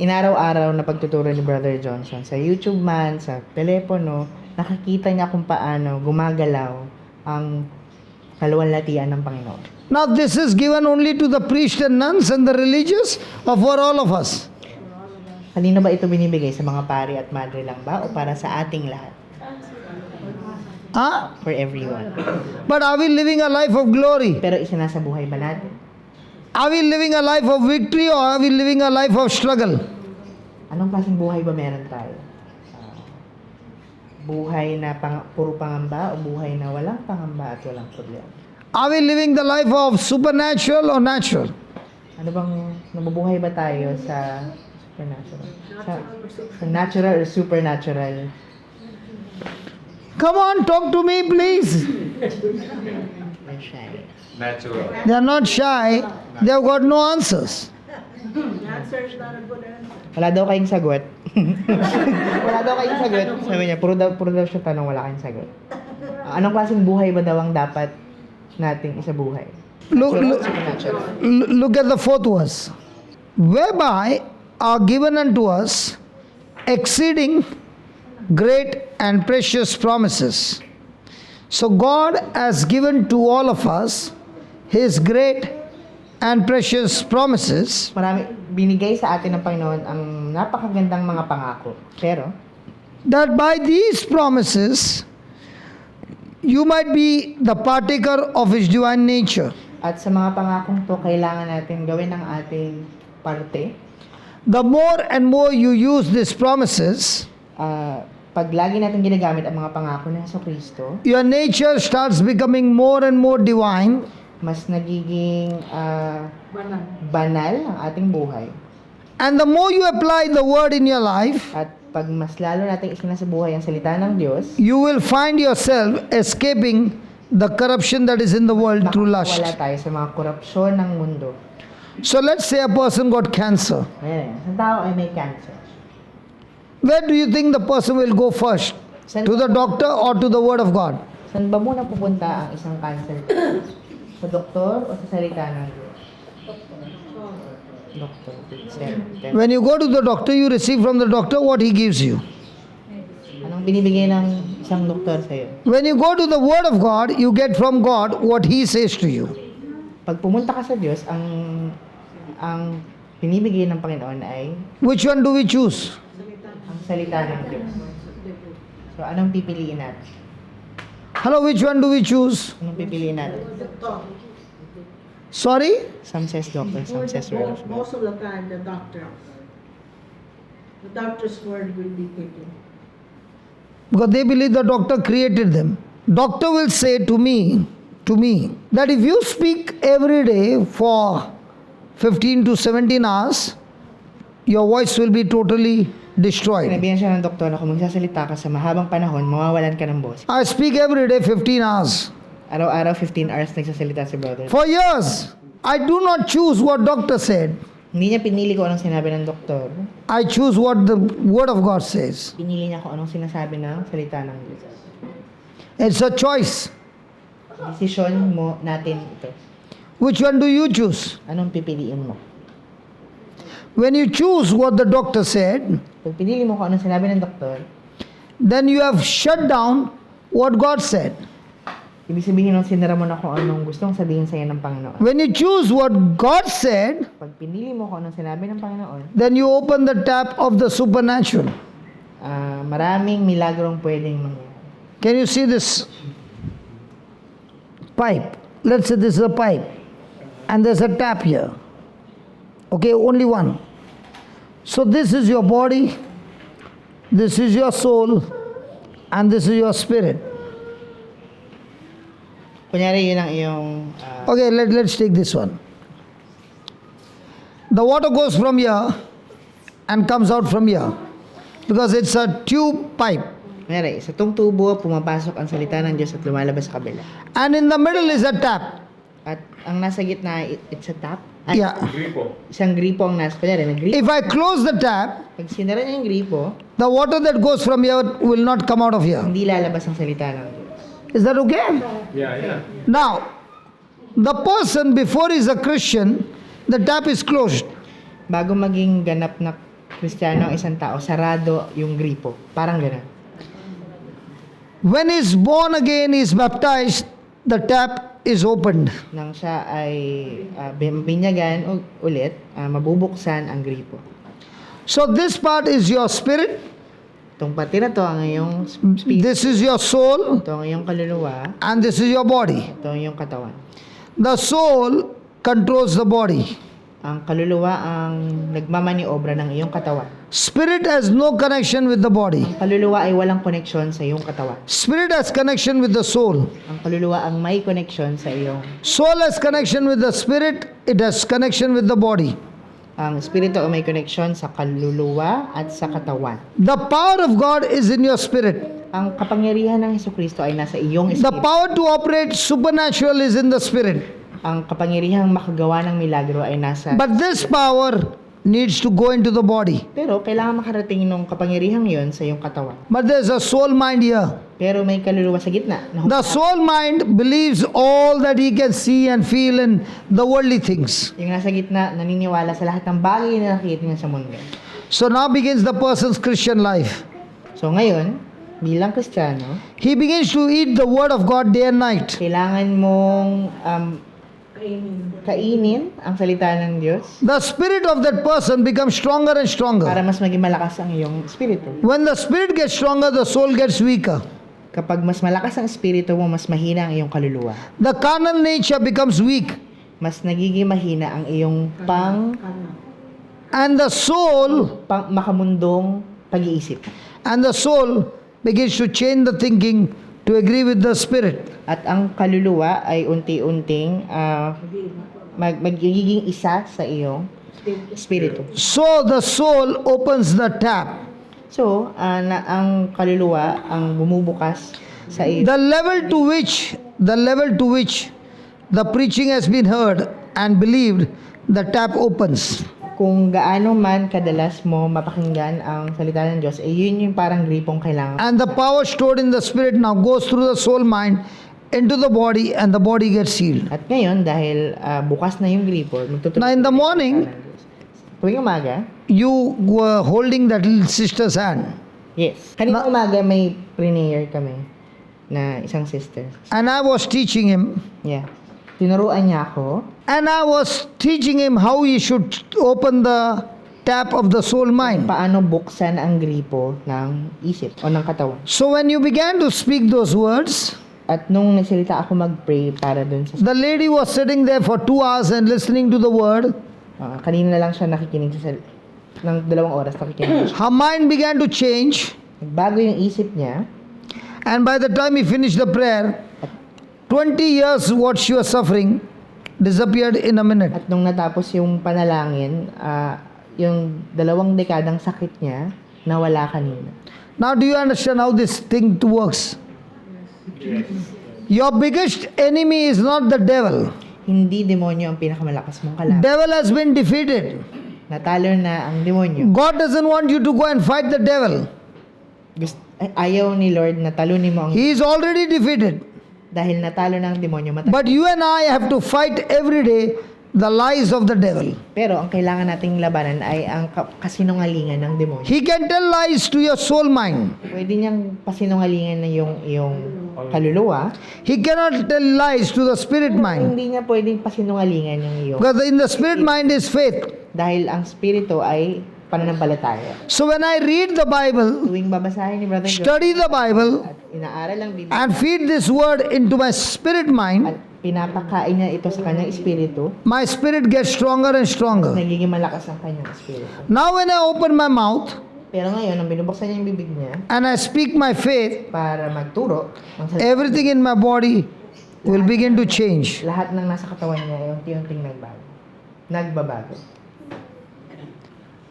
inaraw-araw na pagtuturo ni Brother Johnson, sa YouTube man, sa telepono, nakikita niya kung paano gumagalaw ang kaluwalhatian ng Panginoon. Now this is given only to the priests and nuns and the religious or for all of us? Kanino ba ito binibigay? Sa mga pari at madre lang ba? O para sa ating lahat? Huh? For everyone. But are we living a life of glory? Pero isinasabuhay ba natin? Are we living a life of victory or are we living a life of struggle? Anong klaseng buhay ba meron tayo? Buhay na puro pangamba o buhay na walang pangamba at walang problema? Are we living the life of supernatural or natural? Ano bang nabubuhay ba tayo sa supernatural? Sa natural or supernatural? Come on, talk to me please. They're shy. Natural. They are not shy. They have got no answers. The answer is not a good answer. Wala daw kayong sagot. Wala daw kayong sagot. Sabi niya, puro daw siya tanong, wala kayong sagot. Anong klaseng buhay ba daw ang dapat nating isabuhay? Look, Natural look, o supernatural? look at the fourth verse. whereby are given unto us exceeding great and precious promises. So God has given to all of us His great and precious promises, Marami, binigay sa atin ng Panginoon ang napakagandang mga pangako. Pero, that by these promises you might be the partaker of His divine nature. at sa mga pangakong to, kailangan natin gawin ang ating parte. The more and more you use these promises, Pag lagi natin ginagamit ang mga pangako ng Jesucristo, your nature starts becoming more and more divine, mas nagiging Banal. banal ang ating buhay. and the more you apply the word in your life, At pag mas lalo natin isinasabuhay ang salita ng Diyos, you will find yourself escaping the corruption that is in the world through lust. makakawala tayo sa mga korupsyon ng mundo. So let's say a person got cancer. Ayan, isang tao ay may cancer. Where do you think the person will go first? To the doctor or to the word of God? Saan ba muna pupunta ang isang cancer? Sa doktor o sa salita ng Diyos? Doktor. Sir. When you go to the doctor, you receive from the doctor what he gives you. Anong binibigay ng isang doktor sa'yo? When you go to the word of God, you get from God what he says to you. Pag pumunta ka sa Diyos, ang binibigay ng Panginoon ay Which one do we choose? ang salita ng Diyos. So, anong pipiliin natin? Hello, which one do we choose? Anong pipiliin natin? Sorry? Some says doctor, some says word of God. Most of the time, the doctor. The doctor's word will be taken. Because they believe the doctor created them. Doctor will say to me, that if you speak every day for 15 to 17 hours, your voice will be totally destroyed. Sinabihan siya ng doktor na kung magsasalita ka sa mahabang panahon, mawawalan ka ng boss. I speak every day 15 hours. Araw-araw, 15 hours nagsasalita si brother. For years, I do not choose what doctor said. Hindi niya pinili kung anong sinabi ng doktor. I choose what the word of God says. Pinili niya kung anong sinasabi ng salita ng Diyos. It's a choice. Desisyon mo natin ito. Which one do you choose? Anong pipiliin mo? When you choose what the doctor said, Pag pinili mo kung anong sinabi ng doktor, then you have shut down what God said. ibig sabihin nung sinara mo na kung anong gustong sabihin sa'yo ng Panginoon. When you choose what God said, Pag pinili mo kung anong sinabi ng Panginoon, then you open the tap of the supernatural. maraming milagrong pwedeng mangyari. Can you see this pipe? Let's say this is a pipe, and there's a tap here. Okay, only one. So this is your body, this is your soul, and this is your spirit. Kunyari yun ang iyong Okay, let's take this one. The water goes from here and comes out from here because it's a tube pipe. kunyari, sa tong tubo, pumapasok ang salita ng Diyos at lumalabas sa kabila. And in the middle is a tap. At ang nasa gitna, it's a tap. Ay, Yeah. Gripo. Isang gripo ang nasa. Kunyari, nag-gripo. If I close the tap, Pag sinara niya yung gripo, the water that goes from here will not come out of here. hindi lalabas ang salita ng Diyos. Is that okay? Yeah. Now, the person before is a Christian, the tap is closed. Bago maging ganap na Kristiyano ang isang tao, sarado yung gripo. Parang gano'n. When he's born again, he's baptized, the tap is opened. Nang siya ay binyagan ulit, mabubuksan ang gripo. So this part is your spirit, Itong pati na to ang iyong spirit, this is your soul, ito ang iyong kaluluwa, and this is your body. ito ang iyong katawan. The soul controls the body. Ang kaluluwa ang nagmamaniobra ng iyong katawan. Spirit has no connection with the body. Ang kaluluwa ay walang koneksyon sa iyong katawan. Spirit has connection with the soul. Ang kaluluwa ang may koneksyon sa iyong Soul has connection with the spirit, it has connection with the body. ang espiritu ay may koneksyon sa kaluluwa at sa katawan. The power of God is in your spirit. Ang kapangyarihan ng Jesucristo ay nasa iyong The espiritu. power to operate supernatural is in the spirit. Ang kapangyarihang makagawa ng milagro ay nasa But this power needs to go into the body. Pero kailangan makarating nung kapangyarihang yon sa iyong katawan. But there's a soul mind here. Pero may kaluluwa sa gitna. Na The soul mind believes all that he can see and feel in the worldly things. yung nasa gitna, naniniwala sa lahat ng bagay na nakikita niya sa mundo. So now begins the person's Christian life. So ngayon, bilang Kristiyano, He begins to eat the word of God day and night. kailangan mong Kainin. kainin ang salita ng Diyos The spirit of that person becomes stronger and para stronger. mas maging malakas ang iyong espiritu. When the spirit gets stronger, the soul gets weaker. Kapag mas malakas ang espiritu mo, mas mahina ang iyong kaluluwa. The carnal nature becomes weak. Mas nagiging mahina ang iyong And the soul makamundong pag-iisip. begins to change the thinking to agree with the spirit. At ang kaluluwa ay unti-unting magiging isa sa iyong espiritu. So the soul opens the tap. So, ang kaluluwa ang bumubukas sa iyo. The level to which the preaching has been heard and believed, the tap opens. Kung gaano man kadalas mo mapakinggan ang salita ng Diyos, yun yung parang gripong kailangan. And the power stored in the spirit now goes through the soul mind into the body, and the body gets healed. At ngayon, dahil bukas na yung gripo, Now in the morning, tuwing umaga, you were holding that little sister's hand. yes. Kanina umaga may prayer kami na isang sister. And I was teaching him. Yeah. Tinuruan niya ako. And I was teaching him how he should open the tap of the soul mind. Paano buksan ang gripo ng isip o ng katawan. So when you began to speak those words, At nung nagsalita ako mag-pray para dun sa... the lady was sitting there for 2 hours and listening to the word. kanina lang siya nakikinig sa ng 2 oras nakikinig. Her mind began to change. Nagbago yung isip niya. And by the time he finished the prayer, 20 years what she was suffering disappeared in a minute. At nung natapos yung panalangin, yung 2 dekadang sakit niya, nawala kanina. Now do you understand how this thing works? Your biggest enemy is not the devil. Hindi demonyo ang pinakamalakas mong kalaban. Devil has been defeated. Natalo na ang demonyo. God doesn't want you to go and fight the devil. Ayaw ni Lord na talunin mo ang... He is already defeated. Dahil natalo na ang demonyo, matalo. But you and I have to fight every day the lies of the devil. Pero ang kailangan nating labanan ay ang kasinungalingan ng demonyo. He can tell lies to your soul mind. Pwede niyang pasinungalingan na yung kaluluwa. He cannot tell lies to the spirit mind. Hindi niya pwedeng pasinungalingan yung iyong. Because in the spirit mind is faith. Dahil ang spirito ay pananampalataya. So when I read the Bible, Tuwing babasahin ni Brother John study the Bible, at inaaral ang Biblia and feed this word into my spirit mind, at pinapakain niya ito sa kanyang espiritu, my spirit gets stronger and stronger. nagiging malakas ang kanyang espiritu. Now when I open my mouth Pero ngayon, nang binubuksan niya yung bibig niya and I speak my faith, para magturo, ang salita, everything in my body will begin to change. lahat ng nasa katawan niya ay unti-unting nagbabago.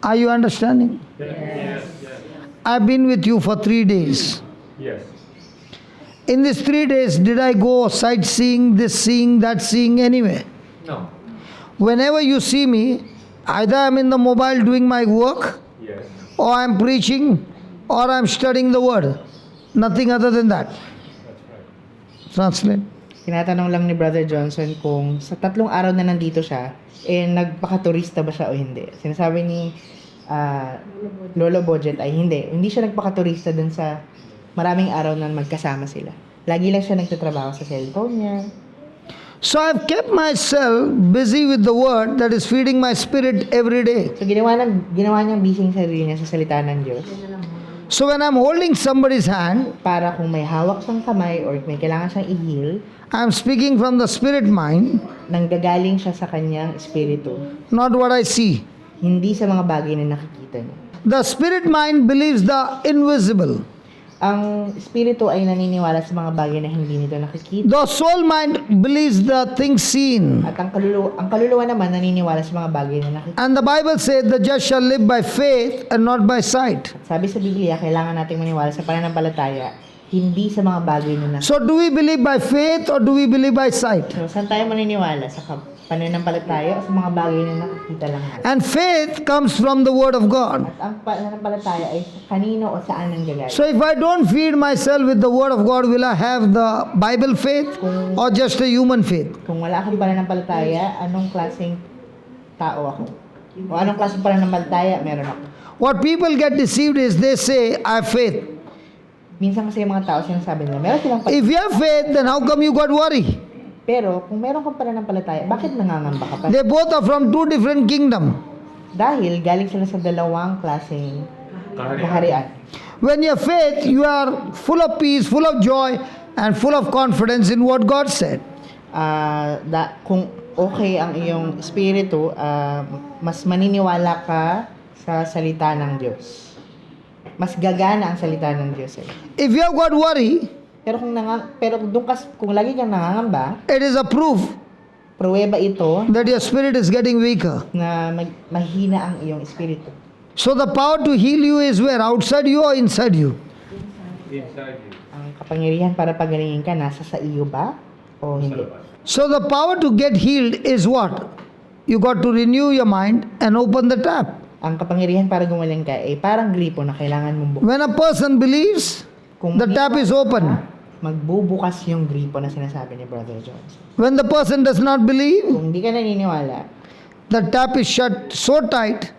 Are you understanding? Yes. I've been with you for 3 days. Yes. In these 3 days, did I go sightseeing, this seeing, that seeing, anywhere? No. Whenever you see me, either I'm in the mobile doing my work, Yes. or I'm preaching, or I'm studying the word. Nothing other than that. That's right. Translate. Tinatanong lang ni Brother Johnson kung sa 3 araw na nandito siya, nagpakaturista ba siya o hindi. Sinasabi ni Lolo Budget ay hindi. Hindi siya nagpakaturista dun sa maraming araw na magkasama sila. Lagi lang siya nagtatrabaho sa cellphone niya. So I've kept myself busy with the word that is feeding my spirit every day. So ginawa niyang busy yung sarili niya sa salita ng Diyos. So when I'm holding somebody's hand, Para kung may hawak siyang kamay or may kailangan siyang i-heal, I'm speaking from the spirit mind, nanggagaling siya sa kanyang espiritu. not what I see. Hindi sa mga bagay na nakikita niya. The spirit mind believes the invisible. Ang espiritu ay naniniwala sa mga bagay na hindi nito nakikita. The soul mind believes the things seen. At ang kaluluwa naman naniniwala sa mga bagay na nakikita. And the Bible says the just shall live by faith and not by sight. Sabi sa Biblia, kailangan nating maniwala sa pananampalataya, hindi sa mga bagay na nakikita. So do we believe by faith or do we believe by sight? So, saan tayo maniniwala? Sa pananampalataya o sa mga bagay na nakikita lang natin. And faith comes from the Word of God. At ang pananampalataya ay kanino o saan ang gagay. So if I don't feed myself with the Word of God, will I have the Bible faith or just a human faith? Kung wala akong pananampalataya, anong klaseng tao ako? O anong klaseng pananampalataya meron ako? What people get deceived is they say, I have faith. Minsan kasi yung mga tao sinasabi nila, meron silang If you have faith, then how come you got worry? Pero kung meron kang pananampalataya, bakit nangangamba ka pa? They both are from two different kingdoms. Dahil galing sila sa dalawang klaseng kaharian. When you have faith, you are full of peace, full of joy, and full of confidence in what God said. Kung okay ang iyong espiritu, mas maniniwala ka sa salita ng Diyos. Mas gagana ang salita ng Diyos. If you have got worry, Pero kung lagi kang nangangamba, it is a proof pruweba ito that your spirit is getting weaker. na mahina ang iyong espiritu. So the power to heal you is where? Outside you or inside you? Inside you. Ang kapangyarihan para pagalingin ka, nasa sa iyo ba? O hindi? So the power to get healed is what? You got to renew your mind and open the tap. Ang kapangyarihan para gumaling ka ay parang gripo na kailangan mong bukas. When a person believes, the tap is open. Magbubukas yung gripo na sinasabi ni Brother Jones. When the person does not believe, Kung hindi ka naniniwala, the tap is shut so tight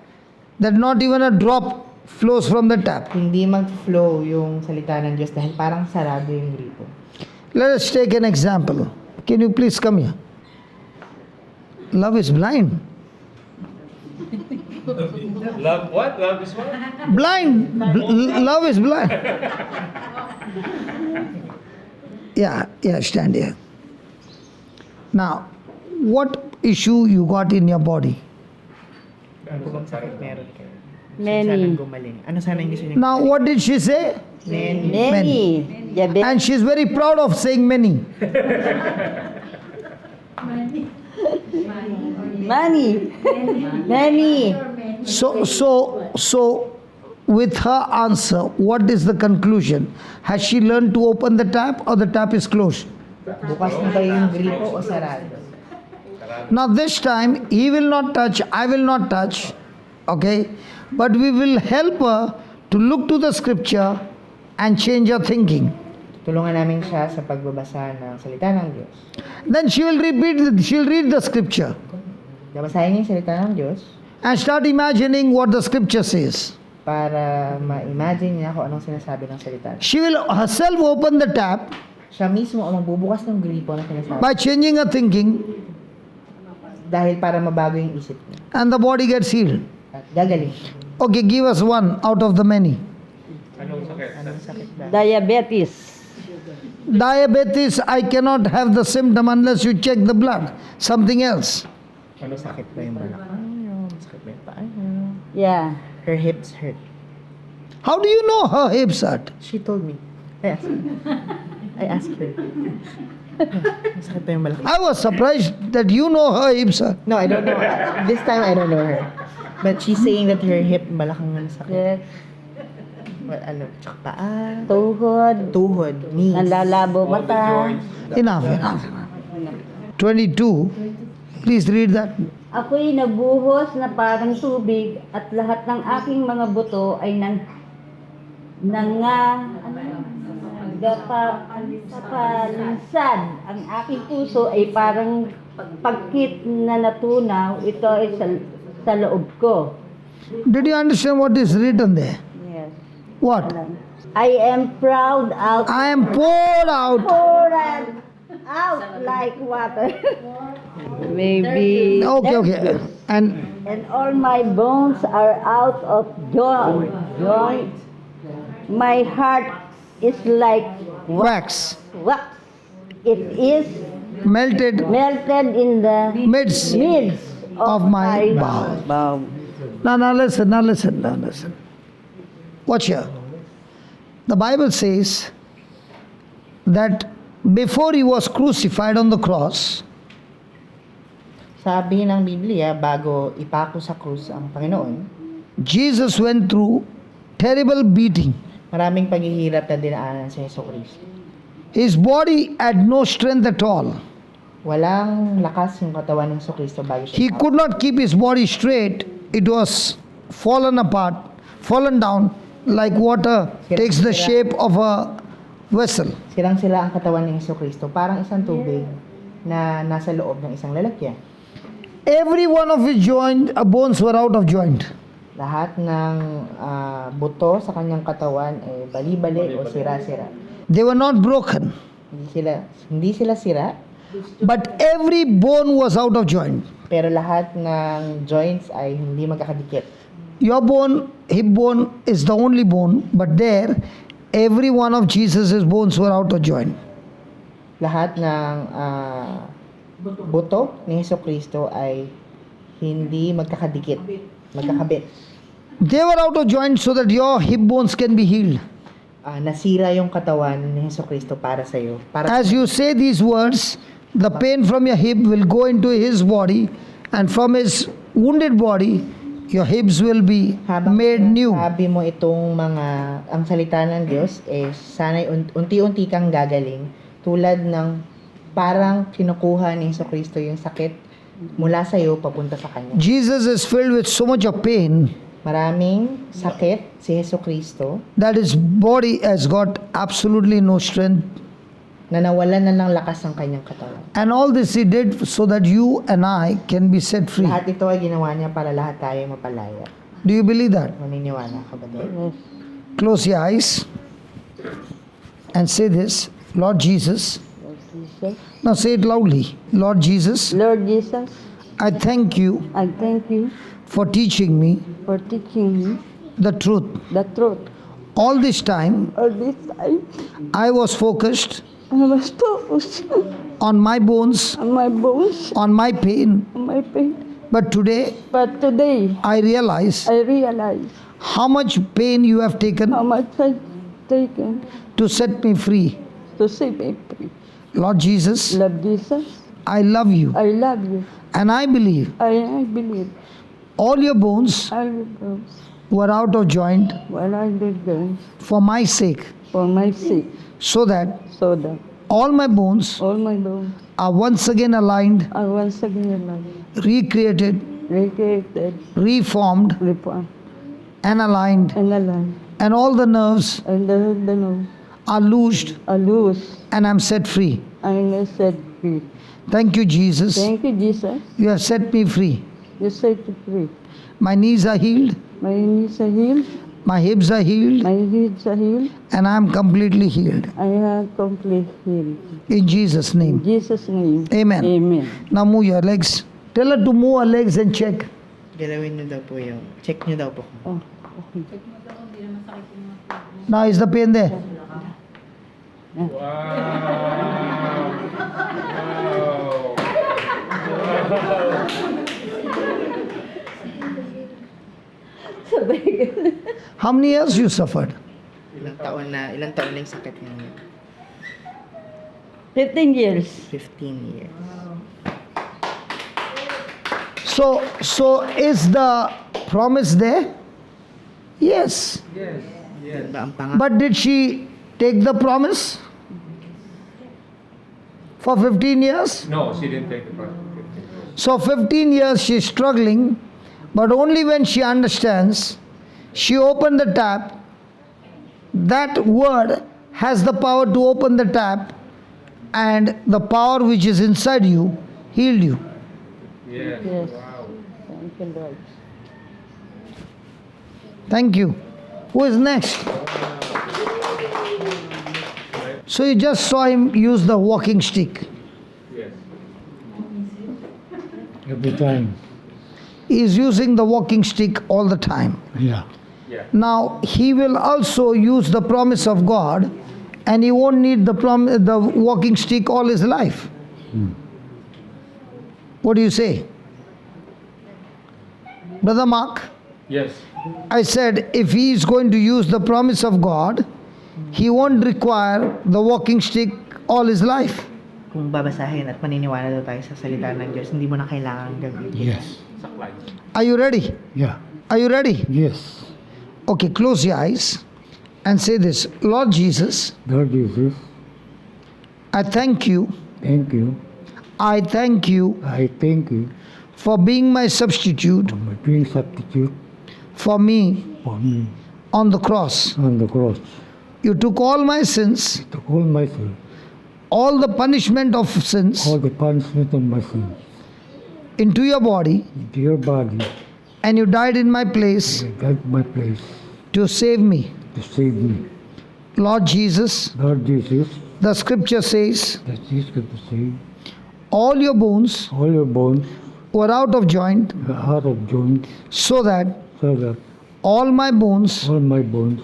that not even a drop flows from the tap. hindi mag-flow yung salita ng Diyos dahil parang sarado yung gripo. Let us take an example. Can you please come here? Love is blind. Love what? Love is what? Blind. Love is blind. Yeah, stand here. Now, what issue you got in your body? Ano bang sakit meron ka? Many. Gumaling. Ano sana yung gusto niyo? Now, what did she say? Many. Diabetes. And she's very proud of saying many. Money. Many. So, with her answer, what is the conclusion? Has she learned to open the tap or the tap is closed? Bukas na ba yung gripo o sarado? Now this time, he will not touch, I will not touch, okay? But we will help her to look to the scripture and change her thinking. Tulungan namin siya sa pagbabasa ng salita ng Diyos. Then she'll read the scripture Babasahin niya yung salita ng Diyos and start imagining what the scripture says. para ma-imagine niya kung anong sinasabi ng salita. She will herself open the tap Siya mismo ang magbubukas ng gripo na sinasabi. by changing her thinking Dahil para mabago yung isip niya. and the body gets healed. At gagaling. Okay, give us one out of the many. Anong sakit? Anong sakit ba? Diabetes. Diabetes, I cannot have the symptom unless you check the blood. Something else. Ano sakit ba yung balakang niyo? Masakit ba yung paa niyo? Yeah. Her hips hurt. How do you know her hips hurt? She told me. I asked her. Masakit ba yung balakang? I was surprised that you know her hips hurt. No, I don't know. This time I don't know her. But she's saying that her hip balakang masakit. Yes. Ano, tsaka paa. Tuhod. Knees. Nanlalabo mata. Enough. 22. Please read that. Ako'y nabuhos na parang tubig at lahat ng aking mga buto ay napalinsad. Ang aking puso ay parang pagkit na natunaw. Ito ay sa loob ko. Did you understand what is written there? Yes. What? I am proud out. I am poured out. Poured out like water. Maybe. Okay. And And all my bones are out of joint. My heart is like wax wax. It is melted melted in the midst midst of my bowels. Now listen. Watch here. The Bible says that before he was crucified on the cross, Sabi ng Biblia, bago ipako sa krus ang Panginoon, Jesus went through terrible beating. maraming paghihirap na dinaanan sa Jesu Cristo. His body had no strength at all. Walang lakas yung katawan ng Jesucristo bago He siya tao. could not keep his body straight. It was fallen apart, fallen down, like water takes the shape of a vessel. Silang-sila ang katawan ng Jesucristo, parang isang tubig na nasa loob ng isang lalagyan. Every one of his bones were out of joint. Lahat ng buto sa kanyang katawan ay bali-bali o sira-sira. They were not broken, Hindi sila sira, but every bone was out of joint. pero lahat ng joints ay hindi magkakadikit. Your bone, hip bone, is the only bone, but there, every one of Jesus' bones were out of joint. Lahat ng buto ni Jesucristo ay hindi magkakadikit, magkakabit. They were out of joint so that your hip bones can be healed. Nasira yung katawan ni Jesucristo para sa iyo. As you say these words, the pain from your hip will go into his body, and from his wounded body, your hips will be made new. Sabi mo itong ang salita ng Diyos, sana'y unti-unti kang gagaling, tulad ng parang kinukuha ni Jesucristo yung sakit mula sa iyo papunta sa Kanya. Jesus is filled with so much of pain Maraming sakit si Jesucristo that his body has got absolutely no strength. na nawalan na ng lakas ang kanyang katawan. And all this he did so that you and I can be set free. Lahat ito ay ginawa niya para lahat tayo mapalaya. Do you believe that? Maniniwala ka ba doon? Close your eyes and say this, Lord Jesus. Lord Jesus. Now say it loudly. Lord Jesus, Lord Jesus, I thank you I thank you for teaching me for teaching me the truth. the truth. All this time, All this time, I was focused I was focused on my bones, on my bones, on my pain. on my pain. But today, But today, I realize I realize how much pain you have taken how much I've taken to set me free. to set me free. Lord Jesus, Lord Jesus, I love you. I love you. And I believe I believe all your bones I will go were out of joint what I did done for my sake, for my sake, so that so that all my bones all my bones are once again aligned, are once again alive, recreated, recreated, reformed, reformed, and aligned, and alive, and all the nerves and the nerve are loosed, are loose, and I'm set free. and I set free. Thank you, Jesus. Thank you, Jesus. You have set me free. You set me free. My knees are healed, My knees are healed, my hips are healed, my hips are healed, and I am completely healed. I am complete healed. In Jesus' In name. Jesus' name. Amen. Amen. Now move your legs. Tell her to move her legs and check. Galawin niyo daw po yung, check niyo daw po. Oh, okay. Now is the pain there? Wow. How many years you suffered? Ilang taon na yung sakit niyo? 15 years. 15 years. So is the promise there? Yes. Ba ang pangako? But did she take the promise? For 15 years? No, she didn't take the part. So 15 years she is struggling, but only when she understands, she opened the tap. That word has the power to open the tap, and the power which is inside you healed you. Yes. Yes. Wow. Thank you, Lord. Thank you. Who is next? So you just saw him use the walking stick. Yes. Every time. He is using the walking stick all the time. Yeah. Yeah. Now he will also use the promise of God, and he won't need the walking stick all his life. What do you say? Brother Mark, Yes. I said if he is going to use the promise of God, he won't require the walking stick all his life. Kung babasahin at maniniwala daw tayo sa salita ng Diyos, hindi mo na kailangan gamitin. Yes. Saklay. Are you ready? Yeah. Are you ready? Yes. Okay, close your eyes and say this. Lord Jesus, Lord Jesus, I thank you. thank you. I thank you I thank you for being my substitute for my being substitute for me for me on the cross. on the cross. You took all my sins, To all my sins, all the punishment of sins all the punishment of my sins, into your body, into your body, and you died in my place and died my place to save me. to save me. Lord Jesus, Lord Jesus, the scripture says, that is going to say, all your bones all your bones were out of joint, are out of joint, so that so that all my bones all my bones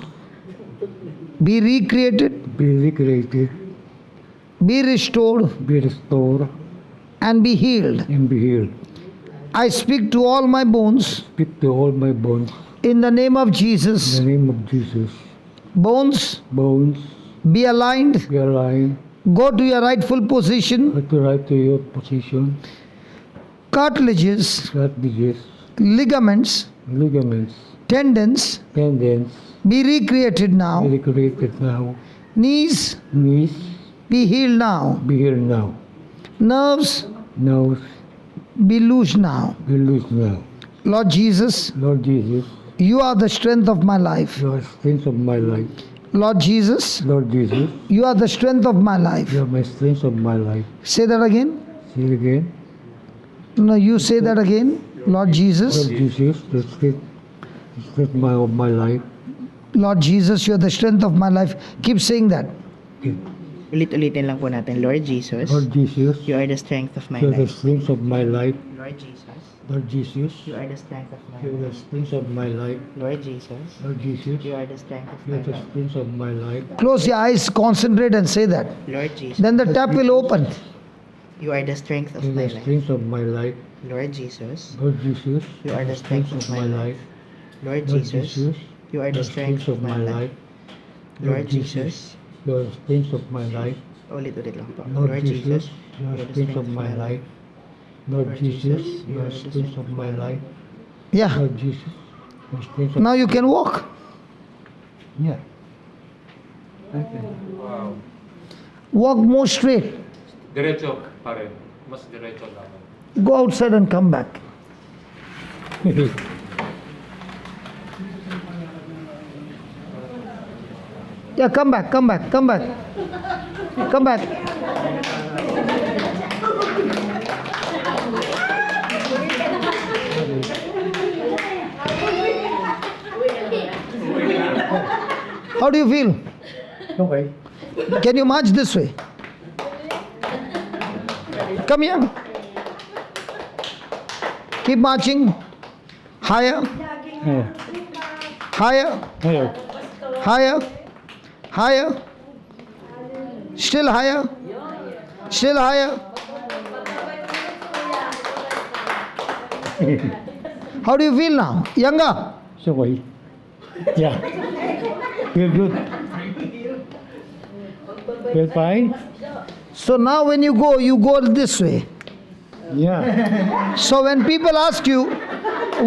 be recreated, be recreated, be restored, be restored, and be healed. and be healed. I speak to all my bones Speak to all my bones in the name of in Jesus. the name of Jesus. Bones, Bones, be aligned, be aligned, go to your rightful position. go to right to your position, Cartilages, cartilages, ligaments, ligaments, tendons, tendons, be recreated be now. recreated now, Knees, knees, be healed now. be healed now, Nerves, nose, be loose now. be loose now. Lord Jesus, Lord Jesus, you are the strength of my life. you are the strength of my life. Lord Jesus, Lord Jesus, you are the strength of my life. you are my strength of my life. Say that again. Say it again. No, you say that again. Lord Jesus, Lord Jesus, the strength of my life. Lord Jesus, you are the strength of my life. Keep saying that. Ulit-ulitin lang po natin. Lord Jesus, Lord Jesus, you are the strength of my you are the life. strength of my life. Lord Jesus, Lord Jesus, you are the strength of my you are the life. strength of my life. Lord Jesus, Lord Jesus, you are the strength of you my are the life. strength of my life. Close your eyes, concentrate, and say that. Lord Jesus, Then the tap will open. you are the strength of You are my the life. strength of my life. Lord Jesus, Lord Jesus, you are the strength of my life. Lord Lord Jesus, Jesus, you are the strength of my life. Lord Jesus, you are the strength of my life. ulit-ulit lang po. Lord Jesus, you are the strength of my life. Lord Jesus, you are the strength of my life. Yeah. Lord Jesus, you are the strength of Now you can walk. yeah. Wow. Walk more straight. Diretso pa rin. Mas diretso dapat. Go outside and come back. Yeah, come back, come back, come back. Come back. How do you feel? Okay. Can you march this way? Come here. Keep marching. Higher, Yeah. higher, Here. higher, higher. Still higher. Still higher. How do you feel now? Younger? So wait. Yeah. Feel good. Feel fine? So now when you go this way. Yeah. So when people ask you,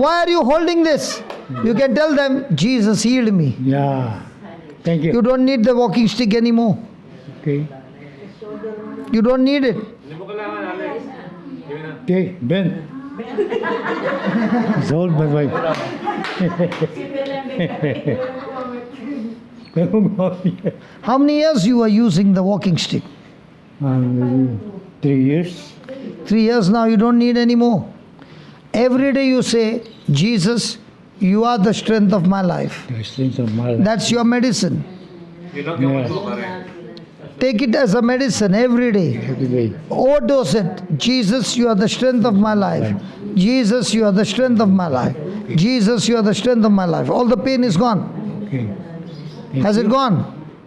why are you holding this? You can tell them, Jesus healed me. Yeah. Thank You you. don't need the walking stick anymore. Okay. You don't need it. Hindi mo kailangan, Alex. Yun na. Okay, Ben. It's old, but wait. How many years you are using the walking stick? 3 years. 3 years now, you don't need any more. Every day you say, Jesus, you are the strength of my life. The strength of my life. That's your medicine. Yun lang gawin ko pa rin. Take it as a medicine every day. Every day. Overdose it. Jesus, you are the strength of my life. Jesus, you are the strength of my life. Jesus, you are the strength of my life. All the pain is gone. Okay. Has it gone?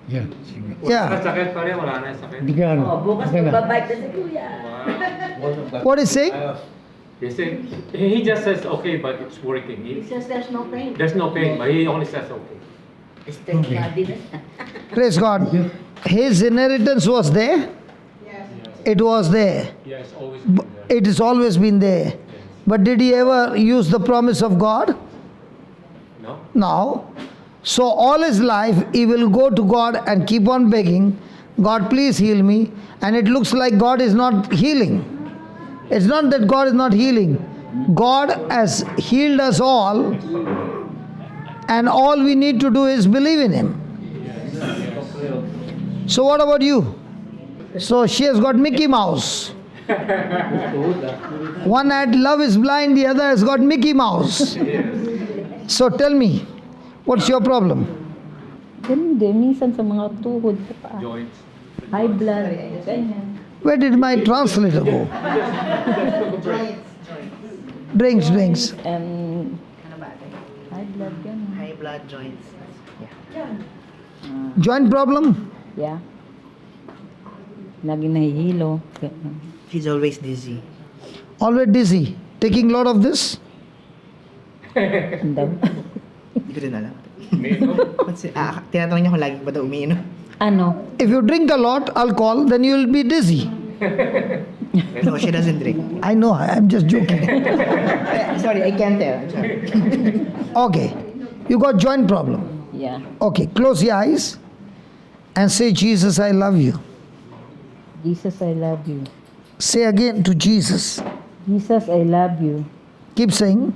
Yeah. Sige. Yeah. Sakit pa rin, wala na yung sakit. Hindi ka ano. Bukas Okay na. magbabike na si Kuya. What is saying? He said, he just says okay, but it's working. He says there's no pain. There's no pain, but he only says okay. Strength na din eh. Praise God. His inheritance was there. It was there. Yeah, it's always been there. It has always been there. But did he ever use the promise of God? No? No. So all his life he will go to God and keep on begging, God please heal me. And it looks like God is not healing. It's not that God is not healing. God has healed us all, and all we need to do is believe in Him. So what about you? So she has got Mickey Mouse. One had love is blind, the other has got Mickey Mouse. So tell me, what's your problem? Ganun din, minsan sa mga tuhod sa paa. Joints. High blood, ganyan. Where did my translator go? Drinks. And high blood, ganun. High blood joints. Joint problem? Yeah. Lagi nahihilo. She's always dizzy. Always dizzy. Taking lot of this? Ang daw. Hindi ko din alam. Tinatanong niya kung lagi ba daw umiinom. Ano? If you drink a lot alcohol, then you will be dizzy. No, she doesn't drink. I know, I'm just joking. Sorry, I can't tell. I'm sorry. Okay, you got joint problem. Yeah. Okay, close your eyes and say, Jesus, I love you. Jesus, I love you. Say again to Jesus. Jesus, I love you. Keep saying.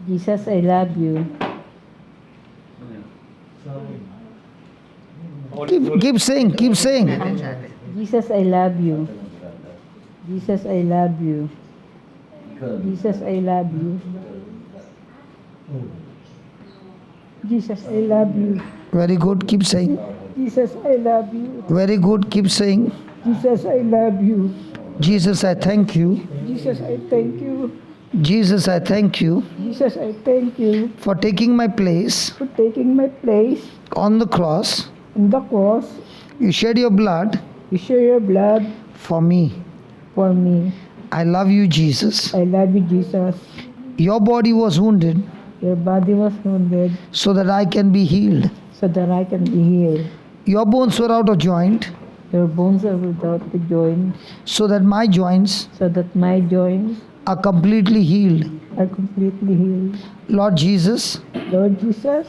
Jesus, I love you. Keep saying. Jesus, I love you. Jesus, I love you. Jesus, I love you. Jesus, I love you. Very good, keep saying. Jesus, I love you. Very good, keep saying. Jesus, I love you. Jesus, I thank you. Jesus, I thank you. Jesus, I thank you Jesus, I thank you for taking my place for taking my place on the cross. on the cross. You shed your blood You share your blood for me. for me. I love you, Jesus. I love you, Jesus. Your body was wounded Your body was wounded so that I can be healed. so that I can be healed. Your bones were out of joint Your bones are without the joint so that my joints so that my joints are completely healed. are completely healed. Lord Jesus, Lord Jesus,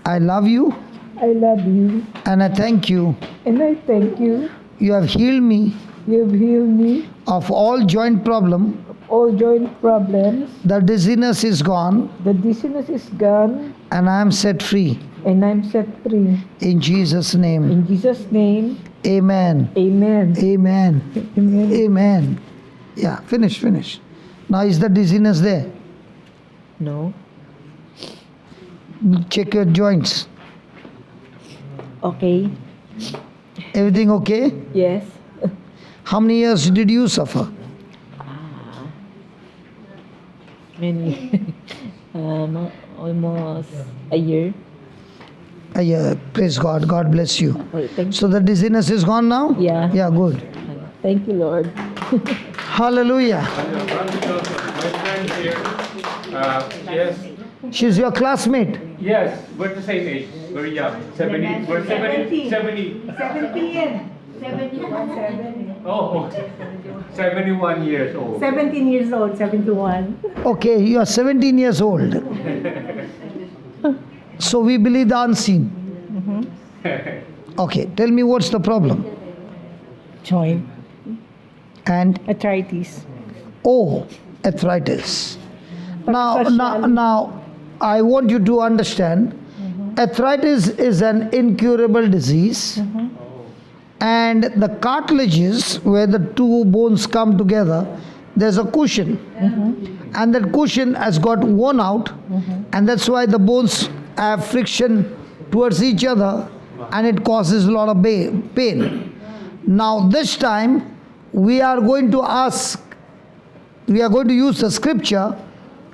I love you I love you and I thank you. and I thank you. You have healed me You have healed me of all joint problem. of all joint problems. The dizziness is gone The dizziness is gone and I am set free. and I'm set free. In Jesus' name. In Jesus' name, Amen. amen. Amen. Amen. Amen. Yeah, finish. Now is the dizziness there? No. Check your joints. Okay. Everything okay? Yes. How many years did you suffer? Many. Almost a year. Praise God. God bless you. Oh, thank So the dizziness is gone now? Yeah. Yeah, good. Thank you, Lord. Hallelujah. Brother Joseph, my friend here, yes, She's your classmate. yes, we're the same age, very young, 70, we're 70. 71 years old. 17 years old, 71. Okay, you are 17 years old. So we believe the unseen. Okay, tell me what's the problem. Joint. And Arthritis. oh, arthritis. Now, I want you to understand, arthritis is an incurable disease, and the cartilages where the two bones come together, there's a cushion, and that cushion has got worn out, and that's why the bones have friction towards each other, and it causes a lot of pain. Now, this time, we are going to use the scripture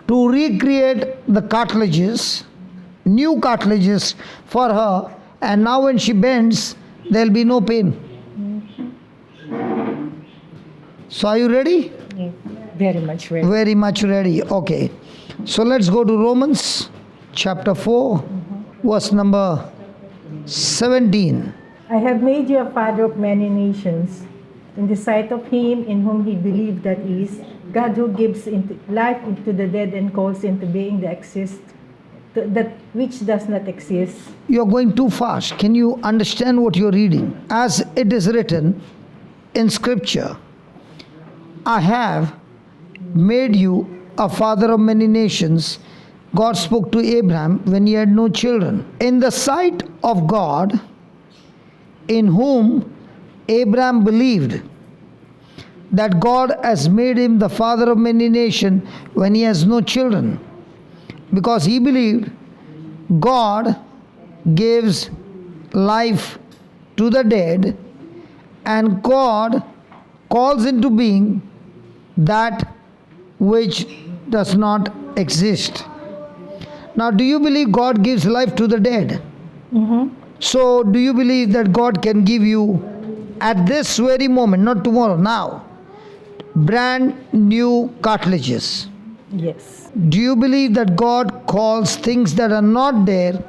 to recreate the cartilages, new cartilages for her, and now when she bends, there will be no pain. So are you ready? Very much ready. Very much ready. Okay. So let's go to Romans chapter 4, verse number 17. I have made you a father of many nations, in the sight of him in whom he believed, that is, God who gives life into the dead and calls into being that which does not exist. You're going too fast. Can you understand what you're reading? As it is written in scripture, I have made you a father of many nations. God spoke to Abraham when he had no children. In the sight of God, in whom Abraham believed, that God has made him the father of many nations when he has no children. Because he believed, God gives life to the dead, and God calls into being that which does not exist. Now, do you believe God gives life to the dead? So, do you believe that God can give you at this very moment, not tomorrow, now, brand new cartilages? Yes. Do you believe that God calls things that are not there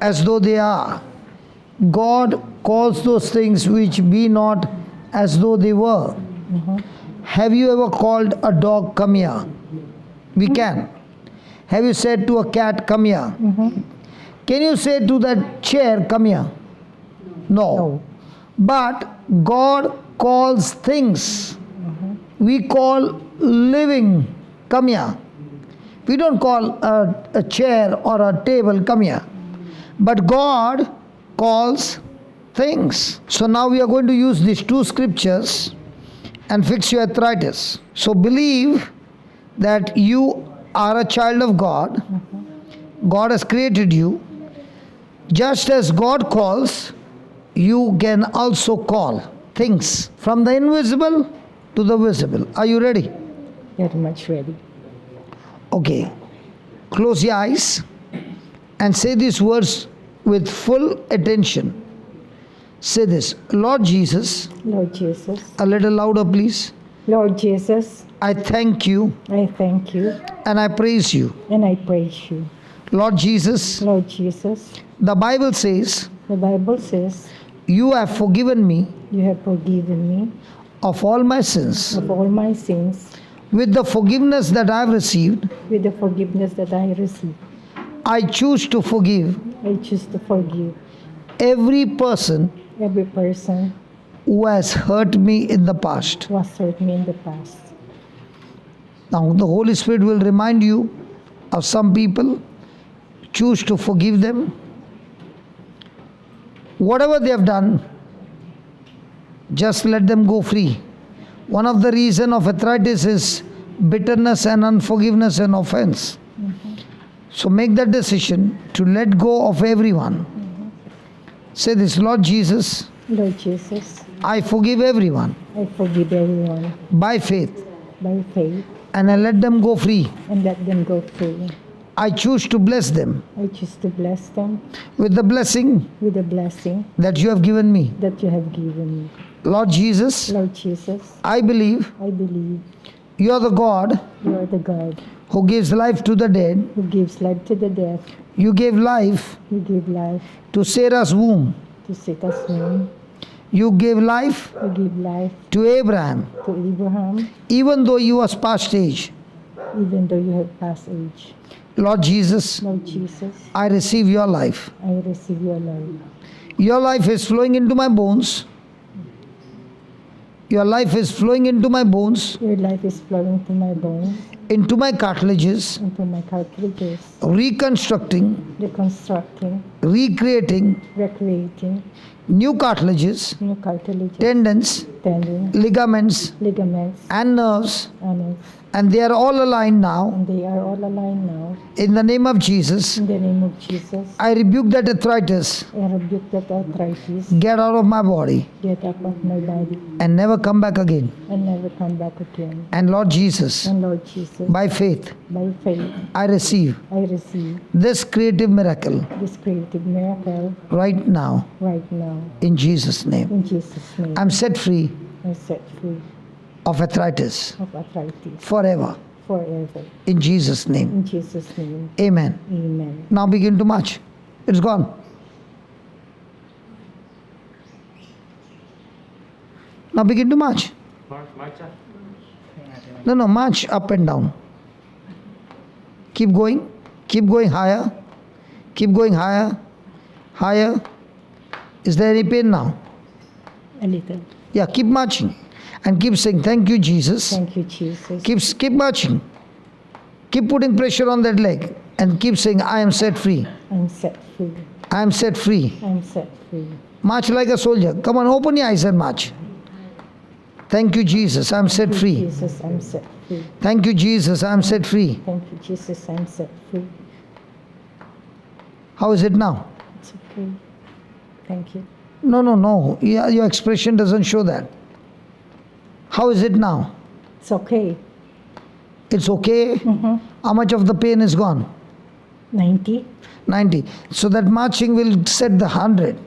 as though they are? God calls those things which be not as though they were. Have you ever called a dog, come here? We can. Have you said to a cat, come here? Can you say to that chair, come here? No. But God calls things. We call living, come here. We don't call a chair or a table, come here. But God calls things. So now we are going to use these two scriptures and fix your arthritis. So believe that you are a child of God. God has created you. Just as God calls, you can also call things from the invisible to the visible. Are you ready? Very much ready. Okay. Close your eyes and say these words with full attention. Say this. Lord Jesus. Lord Jesus. A little louder, please. Lord Jesus, I thank you I thank you and I praise you. and I praise you. Lord Jesus, Lord Jesus, the Bible says, the Bible says, you have forgiven me you have forgiven me of all my sins. of all my sins With the forgiveness that I have received, with the forgiveness that I receive. I choose to forgive I choose to forgive every person every person who has hurt me in the past. who has hurt me in the past. Now, the Holy Spirit will remind you of some people. Choose to forgive them. Whatever they have done, just let them go free. One of the reasons of arthritis is bitterness and unforgiveness and offense. So make that decision to let go of everyone. Say this, Lord Jesus, Lord Jesus, I forgive everyone I forgive everyone by faith by faith and I let them go free. and let them go free. I choose to bless them I choose to bless them with the blessing with the blessing that you have given me. that you have given me. Lord Jesus, Lord Jesus, I believe I believe you are the God you are the God who gives life to the dead. who gives life to the dead. You gave life You give life to Sarah's womb. to Sita's womb. You gave life You give life to Abraham, to Abraham, even though he was past age. even though you have passed age. Lord Jesus, Lord Jesus, I receive your life. I receive your life. Your life is flowing into my bones. Your life is flowing into my bones, Your life is flowing to my bones, into my cartilages, into my cartilages, reconstructing, reconstructing, recreating recreating new cartilages, new cartilages, tendons, tendons, ligaments, ligaments, and nerves, and and they are all aligned now. they are all aligned now. In the name of Jesus, In the name of Jesus, I rebuke that arthritis. I rebuke that arthritis. Get out of my body Get up of my body and never come back again. and never come back again. And Lord Jesus, And Lord Jesus, by faith, by faith, I receive I receive this creative miracle this creative miracle right now right now. in Jesus' name. In Jesus' name, I'm set free I'm set free of arthritis of arthritis forever forever. in Jesus' name. In Jesus' name, Amen. amen. Now begin to march. It's gone. Now begin to march. Marcha. No, march up and down. Keep going. Keep going higher. Keep going higher. Higher. Is there any pain now? A little. Yeah, keep marching. And keep saying, thank you, Jesus. Thank you, Jesus. Keep marching. Keep putting pressure on that leg. And keep saying, I am set free. I'm set free. I am set free. I'm set free. March like a soldier. Come on, open your eyes and march. Thank you, Jesus. I'm set free. Jesus, I'm set free. Thank you, Jesus. I'm set free. Thank you, Jesus, I'm set free. How is it now? It's okay. Thank you. No. Your expression doesn't show that. How is it now? It's okay. It's okay? How much of the pain is gone? 90. 90. So that marching will set the 100.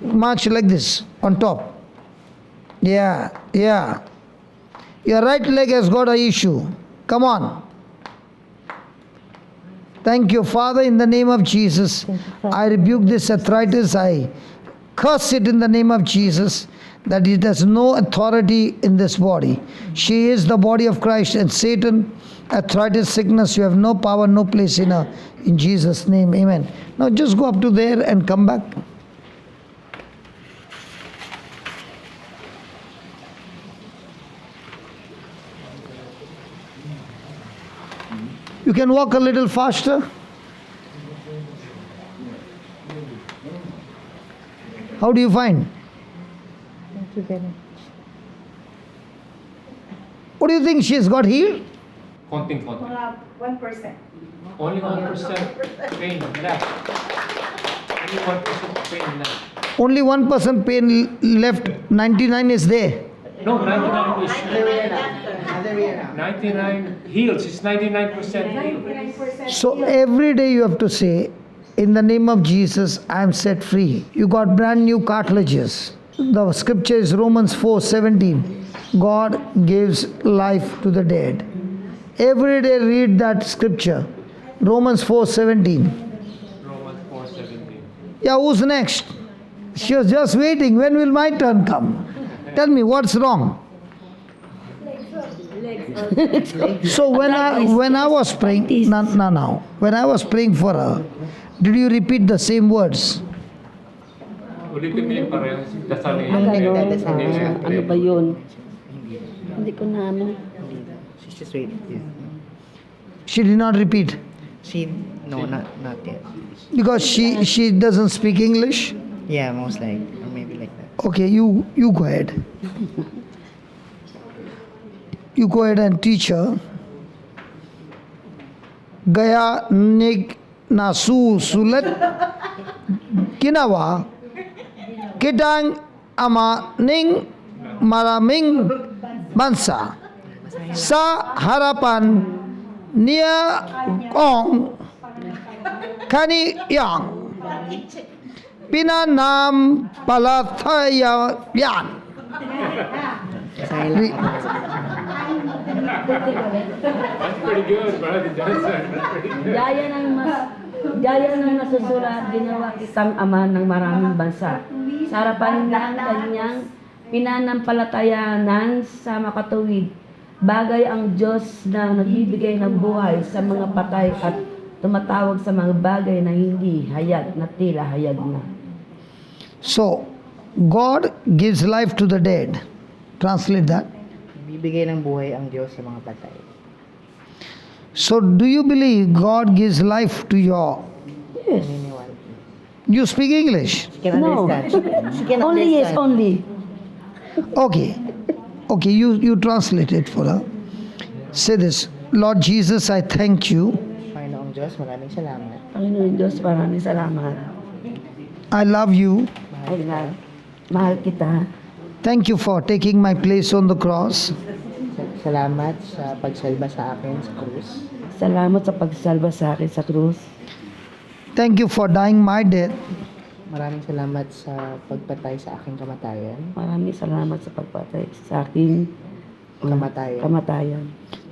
March like this, on top. Yeah. Your right leg has got an issue. Come on. Thank you, Father, in the name of Jesus. I rebuke this arthritis. I curse it in the name of Jesus, that it has no authority in this body. She is the body of Christ, and Satan, arthritis, sickness, you have no power, no place in her. In Jesus' name, amen. Now just go up to there and come back. You can walk a little faster. How do you find? Thank you very much. What do you think she has got healed? Konting. 1%. Only 1% pain left. Only 1% pain left. Only 1% pain left, 99 is there. No, 99 is Other way around. 99 heals. It's 99% healed. So every day you have to say, in the name of Jesus, I am set free. You got brand new cartilages. The scripture is Romans 4:17. God gives life to the dead. Every day read that scripture. Romans 4:17. Romans 4:17. Yeah, who's next? She was just waiting. When will my turn come? Tell me what's wrong. So when I was praying, no. When I was praying for her, did you repeat the same words? Ulitin mo yung parehas. Dasal niya. Nagdadasal Hindi siya. siya Ano ba yun? Hindi ko namin. She's just waiting. Yeah. She did not repeat No, not yet. because she doesn't speak English. Yeah, most like, or maybe like that. Okay, you go ahead. You go ahead and teach her. Gaya nig nasu sulat ginawa kitang ama ning maraming bansa sa harapan niya kong kaniyang pinanampalatayan. Silent. That's pretty good, brother. Pretty good. Gaya ng nasusulat, ginawa kitang ama ng maraming bansa. Sa harapan ng kanyang pinanampalatayanan sa makatuwid. Bagay ang Diyos na nagbibigay ng buhay sa mga patay at tumatawag sa mga bagay na hindi hayag na tila hayag na. So, God gives life to the dead. Translate that. Bibigay ng buhay ang Diyos sa mga patay. So, do you believe God gives life to your... Naniniwala. You speak English? She can No. understand. She can Only yes, understand. only. Okay, you translate it for her. Say this, Lord Jesus, I thank you. Panginoong Diyos, maraming salamat. Panginoon Diyos, maraming salamat. I love you. Mahal kita. Thank you for taking my place on the cross. Salamat sa pagsalba sa akin sa krus. Salamat sa pagsalba sa akin sa krus. Thank you for dying my death. Maraming salamat sa pagpatay sa aking kamatayan. Maraming salamat sa pagpatay sa aking kamatayan.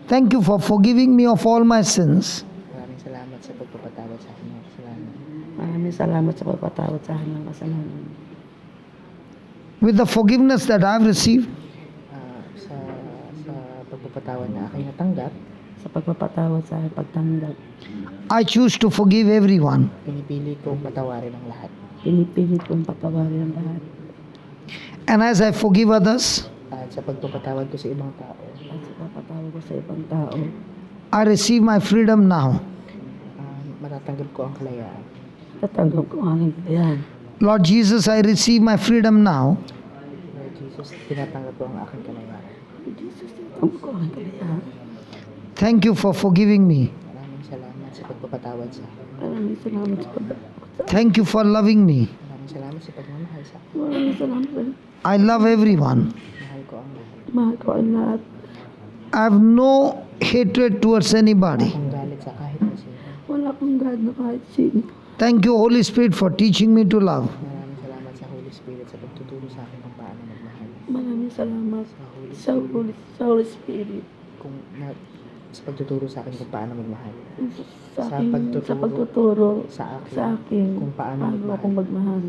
Thank you for forgiving me of all my sins. Maraming salamat sa pagpapatawad sa aking mga kasalanan. Maraming salamat sa pagpatawad sa akin ng kasalanan. With the forgiveness that I have received, Sa pagpapatawad na aking natanggap, Sa pagpapatawad sa aking pagtanggap. I choose to forgive everyone. pinipili kong patawarin ang lahat. Pinipilit kong patawarin ang lahat. And as I forgive others, At at sa pagpapatawad ko sa ibang tao. at sa papatawag ko sa ibang tao. I receive my freedom now. Matatanggap ko ang kalayaan. Tatanggap ko ang aking kalayan. Lord Jesus, I receive my freedom now. Lord Jesus, tinatanggap ko ang aking kalayaan. Jesus, tatanggap ko ang aking kalayan. Thank you for forgiving me. Maraming salamat sa pagpapatawad sa akin. Maraming salamat sa pagpapatawad. Thank you for loving me. Maraming salamat sa pagmamahal sa akin. Maraming salamat sa I love everyone. Mahal ko ang lahat. mahal ko ang lahat. I have no hatred towards anybody. Ang galit sa kahit na sino. Wala akong God na kahit sino. Thank you, Holy Spirit, for teaching me to love. Maraming salamat sa Holy Spirit sa pagtuturo sa akin kung paano magmahal. Maraming salamat sa Holy Spirit. Sa pagtuturo sa akin kung paano magmahal. Sa pagtuturo sa sa akin kung paano akong magmahal.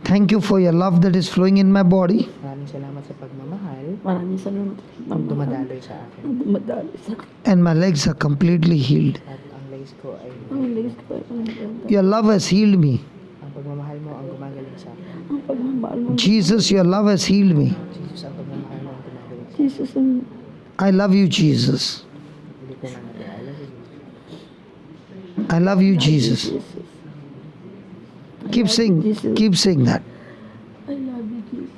Thank you for your love that is flowing in my body. Maraming salamat sa pagmamahal Maraming salamat ang dumadaloy sa akin. ang dumadali sa akin. And my legs are completely healed. At ang legs ko ay Ang legs ko ay pangaganda. Your love has healed me. ang pagmamahal mo ang gumagaling sa akin. Ang pagmamahal mo. Jesus, your love has healed me. Jesus, ang pagmamahal mo ang gumagaling sa akin. Jesus, ang I love you, Jesus. Hindi ko na nag-aalala. I love you, Jesus. Jesus. Keep saying, keep saying that. I love you, Jesus.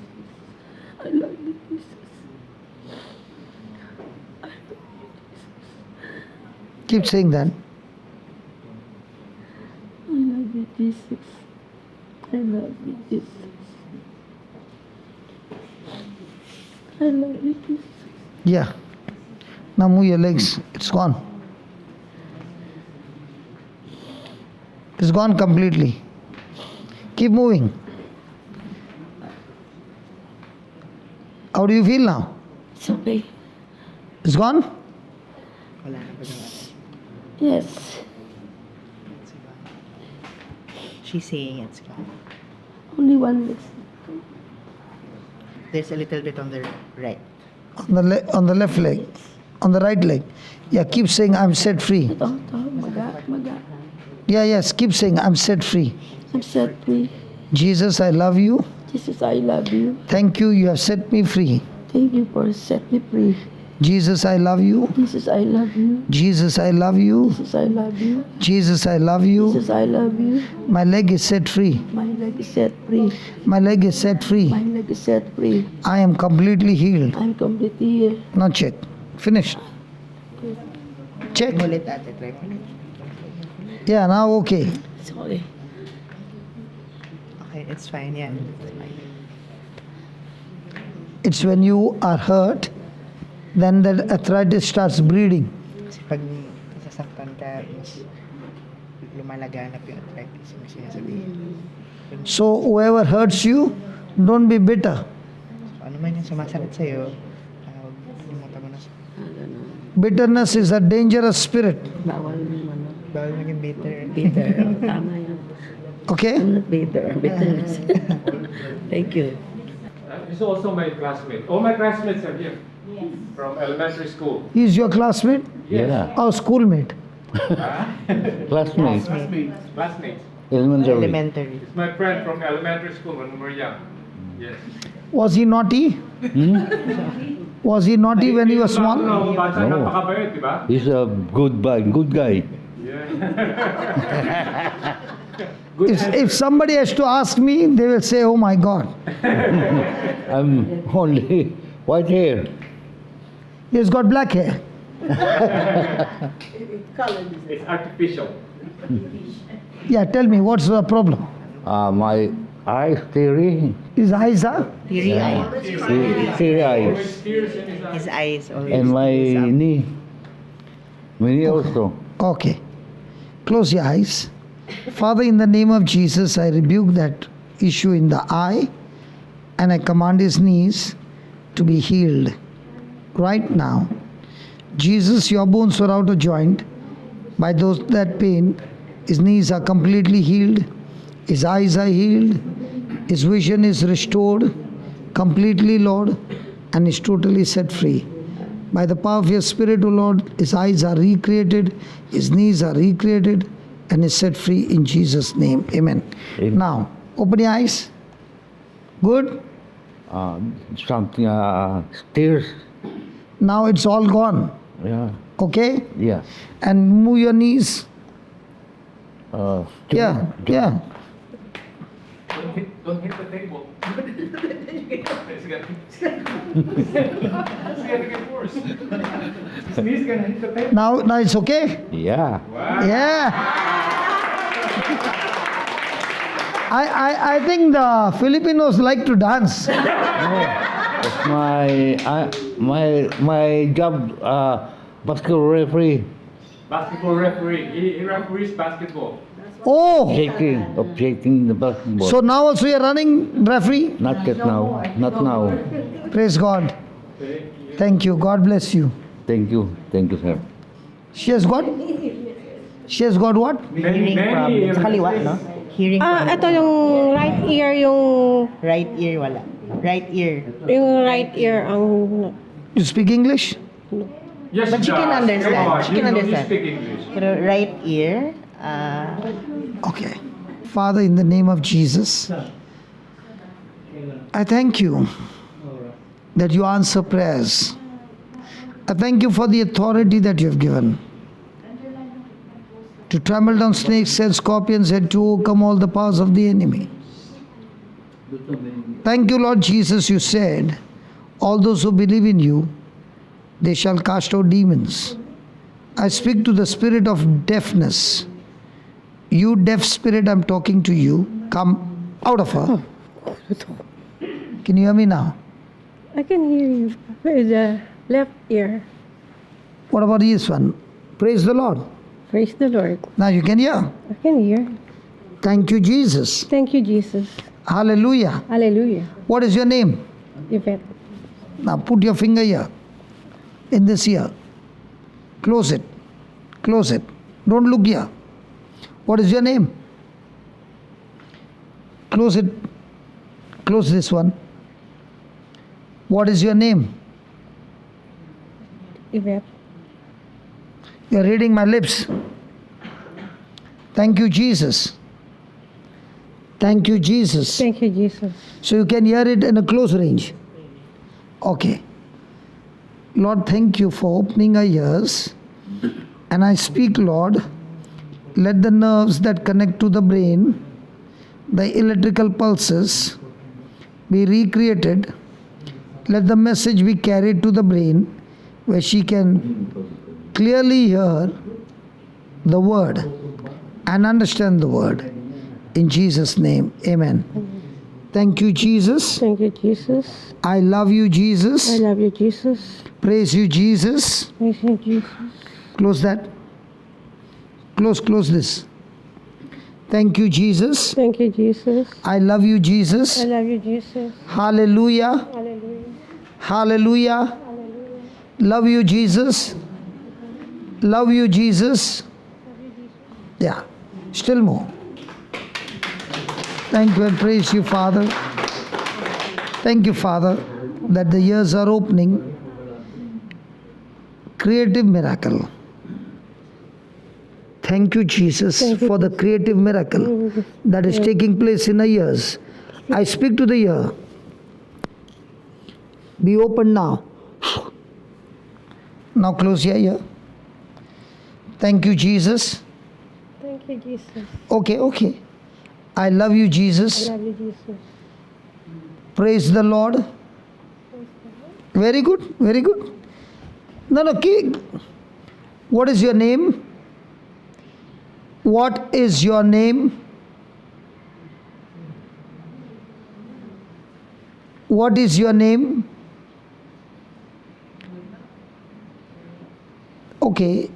I love you, Jesus. Keep saying that. I love you, Jesus. I love you, Jesus. I love you, Jesus. Yeah. Now move your legs. It's gone. It's gone completely. Keep moving. How do you feel now? It's okay. It's gone? Wala na ba naman? Yes. She's saying it's gone. Only 1 week. There's a little bit on the right. On the left leg. On the right leg. Yeah, keep saying I'm set free. Ito, maga. Yeah, yes, keep saying I'm set free. I'm set free. Jesus, I love you. Jesus, I love you. Thank you, you have set me free. Thank you for set me free. Jesus, I love you. Jesus, I love you. Jesus, I love you. Jesus, I love you. Jesus, I love you. Jesus, I love you. My leg is set free. My leg is set free. My leg is set free. My leg is set free. I am completely healed. I'm completely here. Now check. Finished. Check. Ulit ate, try pa ulit. Yeah, now okay. Sorry. Okay, it's fine yan. It's fine. It's when you are hurt, then the arthritis starts bleeding. Kasi pag nasasaktan ka, mas lumalaganap yung arthritis, yung sinasabihin. So whoever hurts you, don't be bitter. So, ano man yung sumasakit sa'yo, pumunta mo na sa... Bitterness is a dangerous spirit. Bawal naman. Bawal maging bitter. Bitter. Tama yan. Okay? I'm not bitter. Bitterness. Thank you. He's also my classmate. All my classmates are here. Yes. From elementary school. He's your classmate Yeah. or schoolmate? Classmate. Classmates. Elementary. Elementary. He's my friend from elementary school when we were young. Yes. Was he naughty? Was he naughty when he was small? No, bata No. napakabayot, di ba? He's a good guy. Yeah. If somebody has to ask me, they will say, oh my God. I'm only white hair. He's got black hair. It's artificial. Yeah, tell me, what's the problem? My eyes teary. His eyes are? Teary eye. Teary eyes. Always tears in his eyes. His eyes always. And my is up. knee. My knee also. Okay. Close your eyes. Father, in the name of Jesus, I rebuke that issue in the eye and I command his knees to be healed right now. Jesus, your bones were out of joint. By that pain, his knees are completely healed. His eyes are healed. His vision is restored completely, Lord, and is totally set free. By the power of your Spirit, O Lord, his eyes are recreated, his knees are recreated, and is set free in Jesus' name. Amen. Amen. Now, open your eyes. Good. something, tears. Now it's all gone. Yeah. Okay? Yeah. And move your knees. Yeah. Don't hit the table. It's gonna get worse. Sneeze gonna hit the table. Now it's okay? Yeah. Yeah. I think the Filipinos like to dance. That's my job, basketball referee, Basketball referee. He referees basketball. Oh, shaking the basketball. so now also you're running referee? Not yet now. Not now. Praise God. Thank you. God bless you. Thank you, sir. She has got what? Hearing problem. Sa kaliwa, no? Hearing problem. Ito yung right ear, yung Right ear, wala. Right ear. right ear ang You speak English? Yes, But she can does. understand. Come on, She can you understand. speak English. Pero right ear, Okay. Father, in the name of Jesus, I thank you that you answer prayers. I thank you for the authority that you have given to trample down snakes and scorpions and to overcome all the powers of the enemy. Thank you, Lord Jesus. You said, all those who believe in you, they shall cast out demons. I speak to the spirit of deafness. You deaf spirit, I'm talking to you. Come out of her. Can you hear me now? I can hear you with the left ear. What about this one? Praise the Lord. Praise the Lord. Now you can hear. I can hear. Thank you, Jesus. Thank you, Jesus. Hallelujah. Hallelujah. What is your name? Yvette. Now put your finger here. In this ear. Close it. Close it. Don't look here. What is your name? Close it. Close this one. What is your name? Yvette. You're reading my lips. Thank you, Jesus. Thank you, Jesus. Thank you, Jesus. So you can hear it in a close range. Okay. Lord, thank you for opening our ears. And I speak, Lord, let the nerves that connect to the brain, the electrical pulses, be recreated. Let the message be carried to the brain where she can clearly hear the word and understand the word. In Jesus' name, amen. Thank you, Jesus. Thank you, Jesus. I love you, I Jesus. love you, Jesus. Praise you, Jesus. Praise you, Jesus. Close that. Close this. Thank you, Jesus. Thank you, Jesus. I love you, I Jesus. love you, Jesus. Hallelujah. Hallelujah. Hallelujah. Love you, Jesus. Love you, Jesus. Yeah. Still more. Thank you and praise you, Father. Thank you, Father, that the ears are opening. Creative miracle. Thank you, Jesus, Thank you. for the creative miracle that is taking place in the ears. I speak to the ear. Be open now. Now close your ear. Thank you, Jesus. Thank you, Jesus. Okay. I love you, I Jesus. love you, Jesus. Praise the Lord. Very good. No, keep. What is your name? What is your name? What is your name? Okay.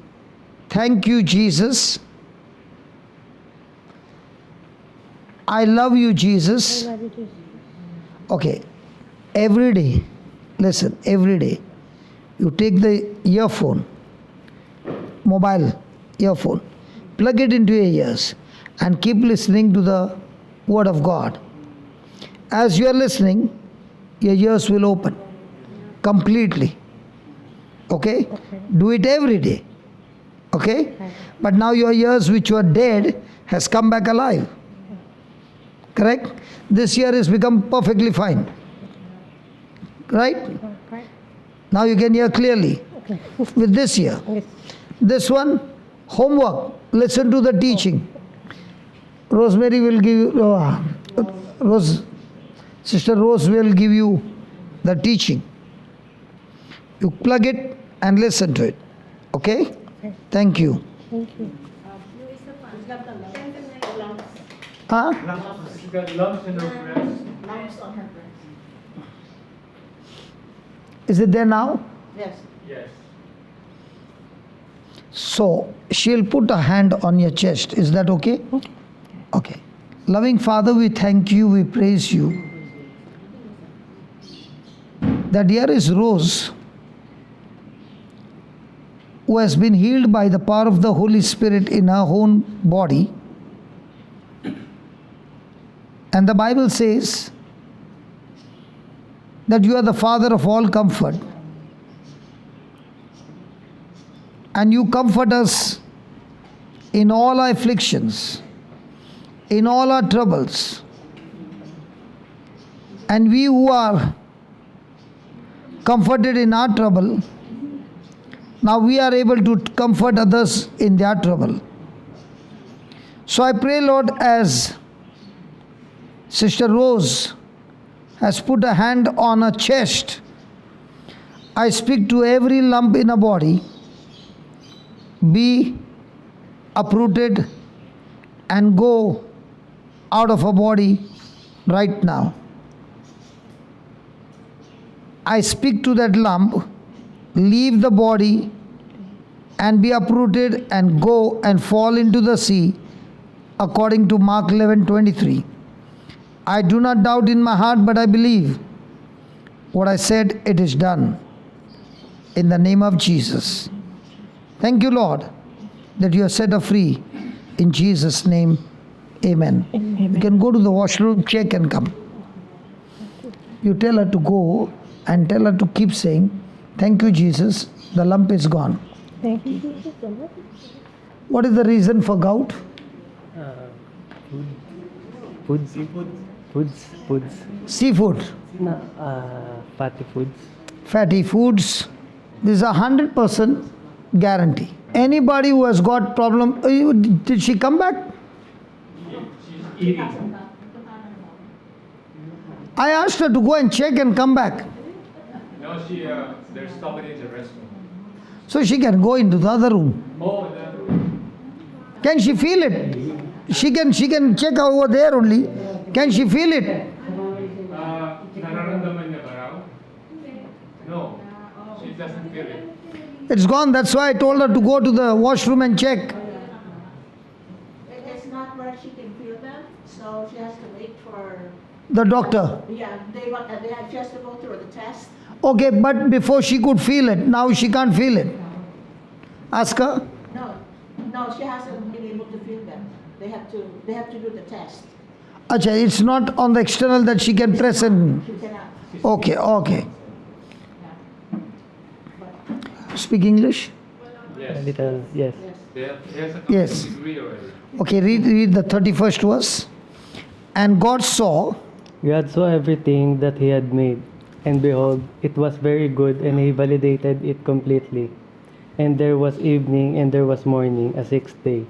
Thank you, Jesus. I love you, Jesus. I love you, Jesus. Okay. Every day, listen, every day, you take the earphone, mobile earphone, plug it into your ears and keep listening to the Word of God. As you are listening, your ears will open completely. Okay? Do it every day. Okay? But now your ears which were dead has come back alive. Correct? This ear has become perfectly fine. Right? Right. Now you can hear clearly. With this here. Yes. This one, homework. Listen to the teaching. Rosemary will give you, Sister Rose will give you the teaching. You plug it and listen to it. Okay? Thank you. Thank you. Huh? She's got lumps in her breast. Is it there now? Yes. Yes. So, she'll put a hand on your chest. Is that okay? Okay. Loving Father, we thank you, we praise you. That here is Rose, who has been healed by the power of the Holy Spirit in her own body. And the Bible says that you are the Father of all comfort. And you comfort us in all our afflictions, in all our troubles. And we who are comforted in our trouble, now we are able to comfort others in their trouble. So I pray, Lord, as Sister Rose has put a hand on her chest, I speak to every lump in her body, be uprooted and go out of her body right now. I speak to that lump, leave the body and be uprooted and go and fall into the sea according to Mark 11:23. I do not doubt in my heart, but I believe what I said, it is done. In the name of Jesus. Thank you, Lord, that you have set her free. In Jesus' name, amen. You can go to the washroom, check and come. You tell her to go and tell her to keep saying, thank you, Jesus, the lump is gone. Thank you. What is the reason for gout? Foods. Seafood, No, fatty foods. fatty foods. This is 100% guarantee. Anybody who has got problem, did she come back? She's eating. I asked her to go and check and come back. No, there's somebody in the restroom. So she can go into the other room. Oh, that. Can she feel it? She can check over there only. Can she feel it? Nararamdaman niya ba raw? No, she doesn't feel it. It's gone. That's why I told her to go to the washroom and check. It's not where she can feel them, so she has to wait for, The doctor. yeah, she has to go through the test. Okay, but before she could feel it, now she can't feel it. Ask her. No, she hasn't been able to feel them. They have to do the test. Acha, it's not on the external that she can press and. She cannot. Okay. Speak English? A Yes. little, yes. He has a Yes. degree already. Okay, read the 31st verse. And God saw, God saw everything that he had made, and behold, it was very good, and he validated it completely. And there was evening, and there was morning, a sixth day.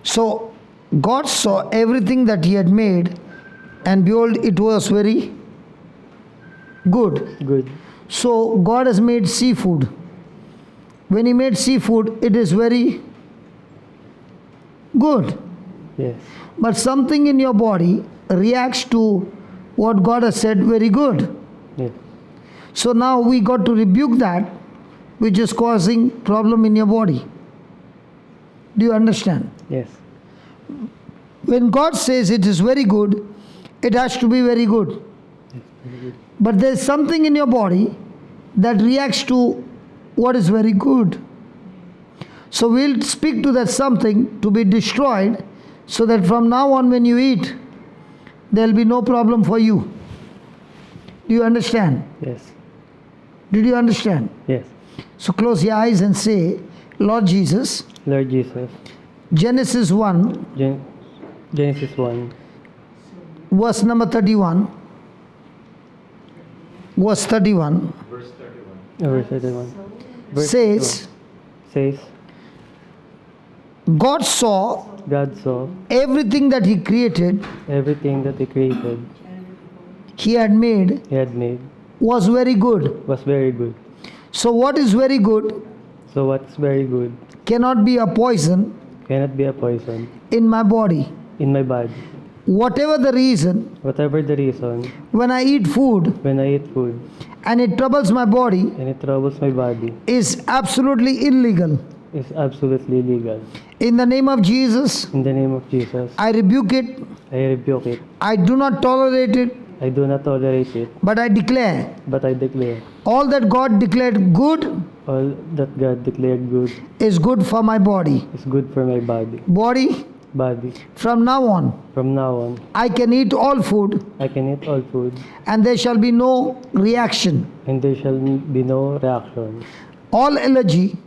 so God saw everything that he had made, and behold, it was very good. Good. So God has made seafood. When he made seafood, it is very good. Yes. But something in your body reacts to what God has said very good. Yes. So now we got to rebuke that which is causing problem in your body. Do you understand? Yes. When God says it is very good, it has to be very good. But there is something in your body that reacts to what is very good. So we'll speak to that something to be destroyed, so that from now on when you eat, there will be no problem for you. Do you understand? Yes. Did you understand? Yes. So close your eyes and say, Lord Jesus, Lord Jesus. Genesis 1, Genesis 1, verse number 31. verse 31 verse 31. Verse 31. Verse says, 2 says, God saw God saw everything that He created, everything that He created, He had made, He had made, was very good. was very good. So, what is very good So what's very good cannot be a poison cannot be a poison in my body. in my body. Whatever the reason, Whatever the reason, when I eat food when I eat food and it troubles my body, and it troubles my body, is absolutely illegal. is absolutely legal. In the name of Jesus, In the name of Jesus, I rebuke it. I rebuke it. I do not tolerate it, I do not tolerate it, but I declare but I declare all that God declared good all that God declared good is good for my body. is good for my body. Body, from now on, From now on, I can eat all food I can eat all food, and there shall be no reaction. and there shall be no reaction. All allergy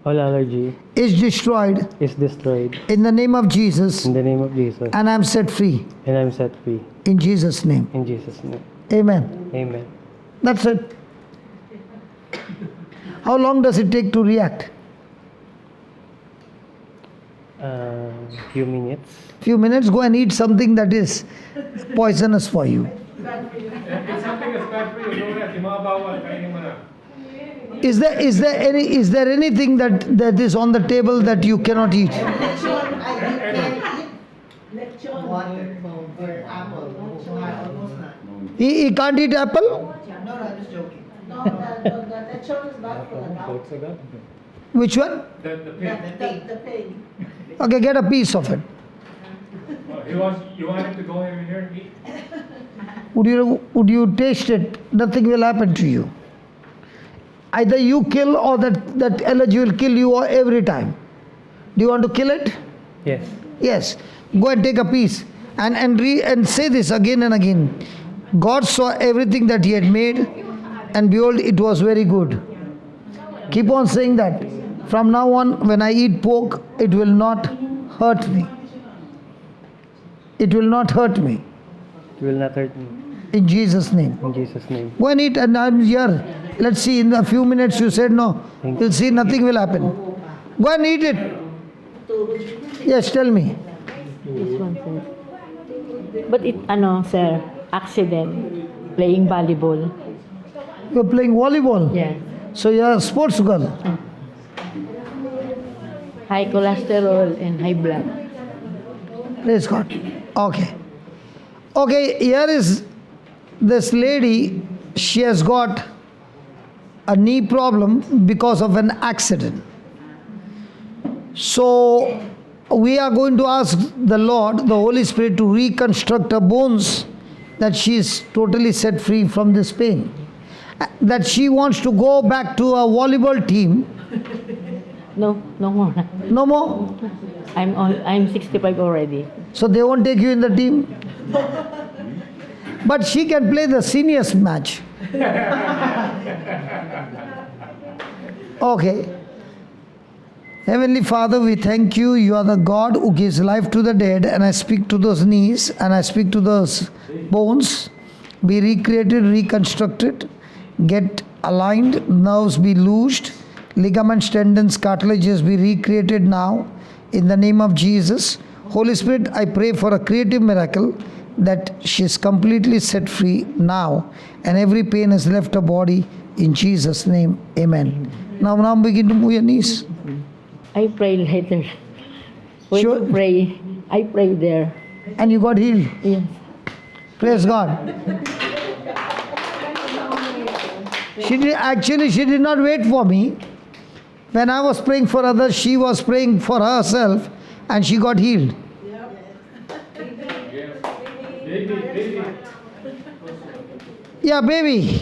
All allergy is destroyed is destroyed in the name of Jesus, in the name of Jesus, and I'm set free and I'm set free. in Jesus' name. In Jesus' name. Amen. Amen. That's it. How long does it take to react? Few minutes. Few minutes, go and eat something that is poisonous for you. If something is bad for you, don't let bawal, kainin mo na. Is there anything that is on the table that you cannot eat? Water or apple. Almost not. He can't eat apple? No, I'm just joking. No, that show is bad for the dog. Which one? The pig. The pig. Okay, get a piece of it. You want him to go in here and eat? Would you taste it? Nothing will happen to you. Either you kill or that allergy will kill you every time. Do you want to kill it? Yes. Yes. Go and take a piece and say this again and again. God saw everything that He had made, and behold, it was very good. Keep on saying that. From now on, when I eat pork, it will not hurt me. It will not hurt me. It will not hurt me. In Jesus' name. In Jesus' name. Go and eat, and I'm here. Let's see, in a few minutes you said no. Thank You'll see nothing will happen. Go and eat it. Yes, tell me. This one, sir. But it, sir, accident, playing volleyball. You're playing volleyball? Yeah. So you're a sports girl? High cholesterol and high blood. Praise God. Okay. Okay, here is this lady. She has got a knee problem because of an accident. So we are going to ask the Lord, the Holy Spirit, to reconstruct her bones, that she is totally set free from this pain. That she wants to go back to a volleyball team. No more. No more? I'm 65 already. So they won't take you in the team? But she can play the seniors match. Okay. Heavenly Father, we thank you. You are the God who gives life to the dead, and I speak to those knees and I speak to those bones. Be recreated, reconstructed, get aligned, nerves be loosed, ligaments, tendons, cartilages be recreated now in the name of Jesus. Holy Spirit, I pray for a creative miracle that she is completely set free now, and every pain has left her body in Jesus' name. Amen. Now begin to move your knees. I pray later. When Sure. you pray, I pray there. And you got healed. Yes. Praise God. She did not wait for me. When I was praying for others, she was praying for herself, and she got healed. Baby. Yeah, baby.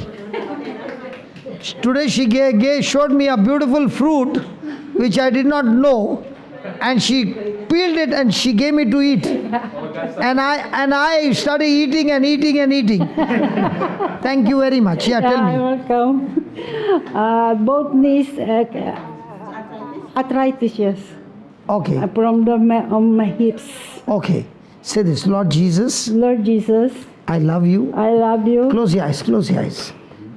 Today she showed me a beautiful fruit which I did not know, and she peeled it and she gave me to eat. And I started eating and eating and eating. Thank you very much. Yeah, tell me. Welcome. Both knees, arthritis, yes. Okay. From on my hips. Okay. Say this, Lord Jesus, Lord Jesus, I love you. I love you. Close your eyes, close your eyes.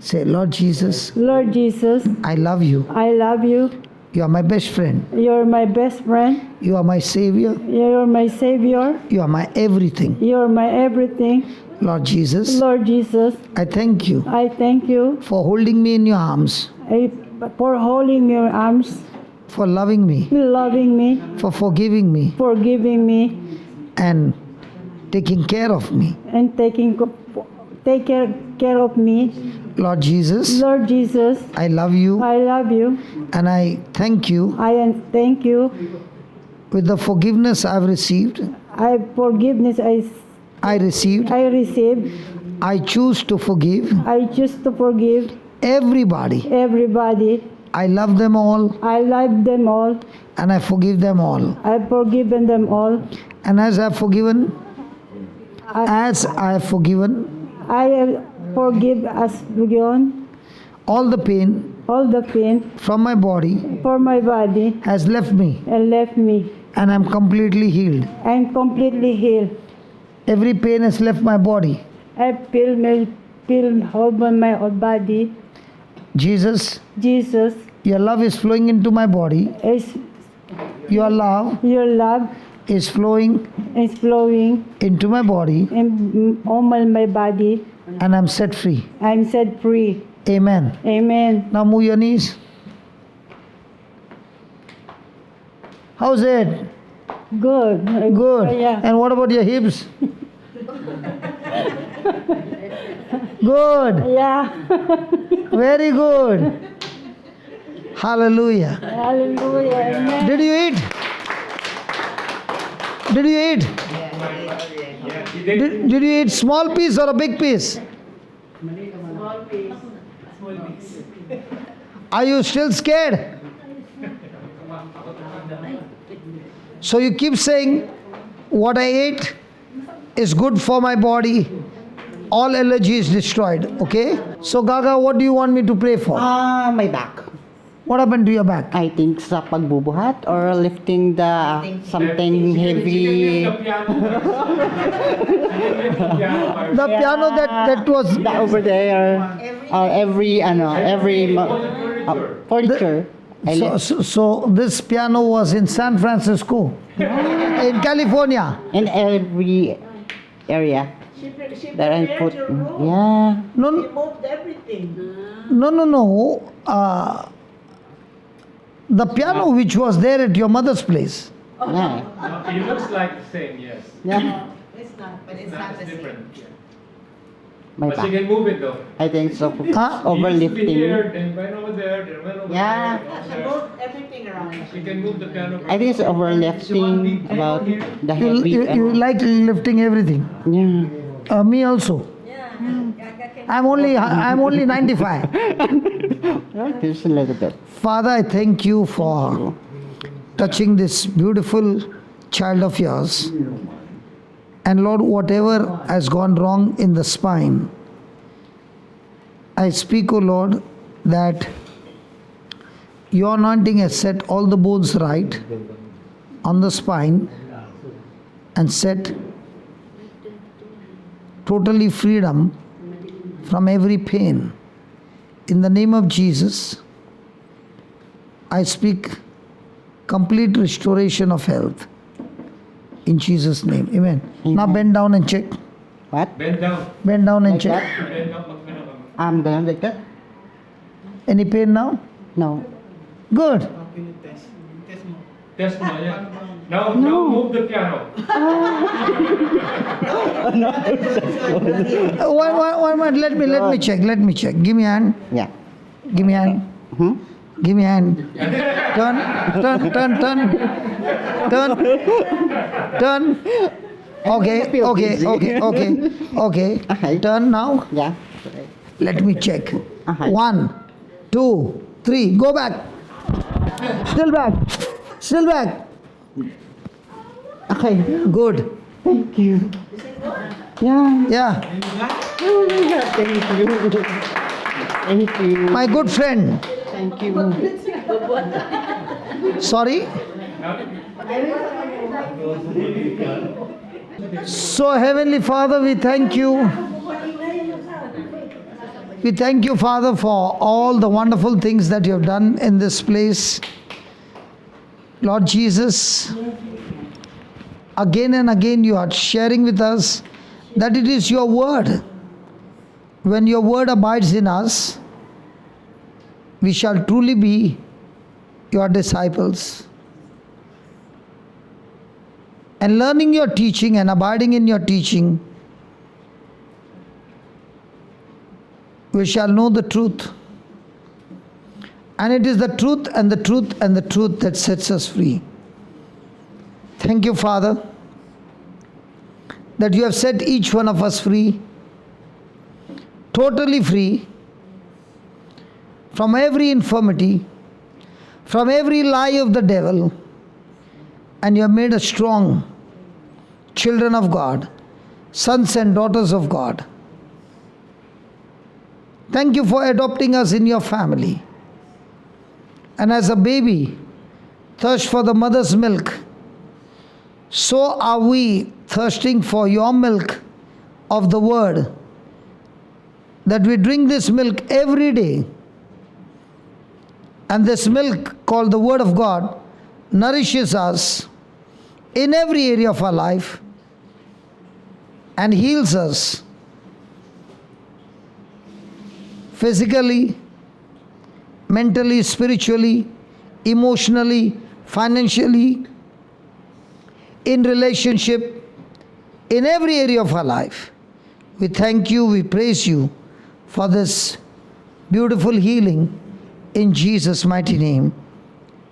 Say, Lord Jesus, Lord Jesus, I love you. I love you. You are my best friend. You're my best friend. You are my Savior. You're my Savior. You are my everything. You're my everything. Lord Jesus, Lord Jesus, I thank you I thank you for holding me in your arms, for holding your arms, for loving me, loving me, for forgiving me, forgiving me, and taking care of me. and take care of me. Lord Jesus, Lord Jesus, I love you I love you. and I thank you I thank you. with the forgiveness I've received. Forgiveness I received. I receive. I choose to forgive I choose to forgive everybody. everybody. I love them all I love them all. and I forgive them all. I've forgiven them all. And as I have forgiven, I forgive as forgiven. all the pain All the pain from my body for my body has left me and left me. and I'm completely healed. I'm completely healed. Every pain has left my body. I feel whole on my whole body. Jesus, Jesus, your love is flowing into my body. Your love your love is flowing is flowing into my body in all my body. and I'm set free. I'm set free. Amen. Amen. Now move your knees. How's it? Good. Good. Yeah. And what about your hips? Good. Yeah. Very good. Hallelujah. Hallelujah. Amen. Did you eat? Did you eat? Did you eat small piece or a big piece? Are you still scared? So you keep saying, what I ate is good for my body. All allergy is destroyed. Okay? So Gaga, what do you want me to pray for? My back. What happened to your back? I think sa pagbubuhat or lifting the something heavy. The piano that was Over there, every furniture. So this piano was in San Francisco, in California. In every area She that I prepared put. your room. Yeah. She moved everything. No. The piano which was there at your mother's place. Yeah. It looks like the same, yes. Yeah. It's not, but it's not the It's same. different. My But she back. can move it though. I think so. It used to be Overlifting. here, then went over there, then went over Yeah. there. She moved everything around. She can move the piano. I think it's overlifting about the heavy. You like lifting everything. Yeah. Me also. I'm only 95. Just a little bit. Father, I thank you for touching this beautiful child of yours. And Lord, whatever has gone wrong in the spine, I speak, O Lord, that your anointing has set all the bones right on the spine and set totally freedom from every pain. In the name of Jesus, I speak complete restoration of health. In Jesus' name. Amen. Now bend down and check. What? Bend down. Bend down and Like check. that? Bend down. I'm gonna like that. Any pain now? No. Good. Test mo, yeah. Now move the piano. One minute. Let me check. Give me a hand. Yeah. Give me a hand. Give me a hand. Turn. Okay. Turn now. Yeah. Let me check. 1, 2, 3. Go back. Still back. Okay. Good. Thank you. Yeah. Yeah. Oh my God. Thank you. Thank you. My good friend. Thank you. Sorry. So Heavenly Father, we thank you. We thank you, Father, for all the wonderful things that you have done in this place. Lord Jesus, again and again you are sharing with us that it is your word. When your word abides in us, we shall truly be your disciples. And learning your teaching and abiding in your teaching, we shall know the truth. And it is the truth and the truth and the truth that sets us free. Thank you, Father, that you have set each one of us free, totally free from every infirmity, from every lie of the devil, and you have made us strong children of God, sons and daughters of God. Thank you for adopting us in your family. And as a baby thirsts for the mother's milk, so are we thirsting for your milk of the word, that we drink this milk every day. And this milk, called the word of God, nourishes us in every area of our life and heals us physically, mentally, spiritually, emotionally, financially, in relationship, in every area of our life. We thank you, we praise you for this beautiful healing in Jesus' mighty name.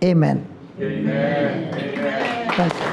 Amen. Amen. Amen. Thank you.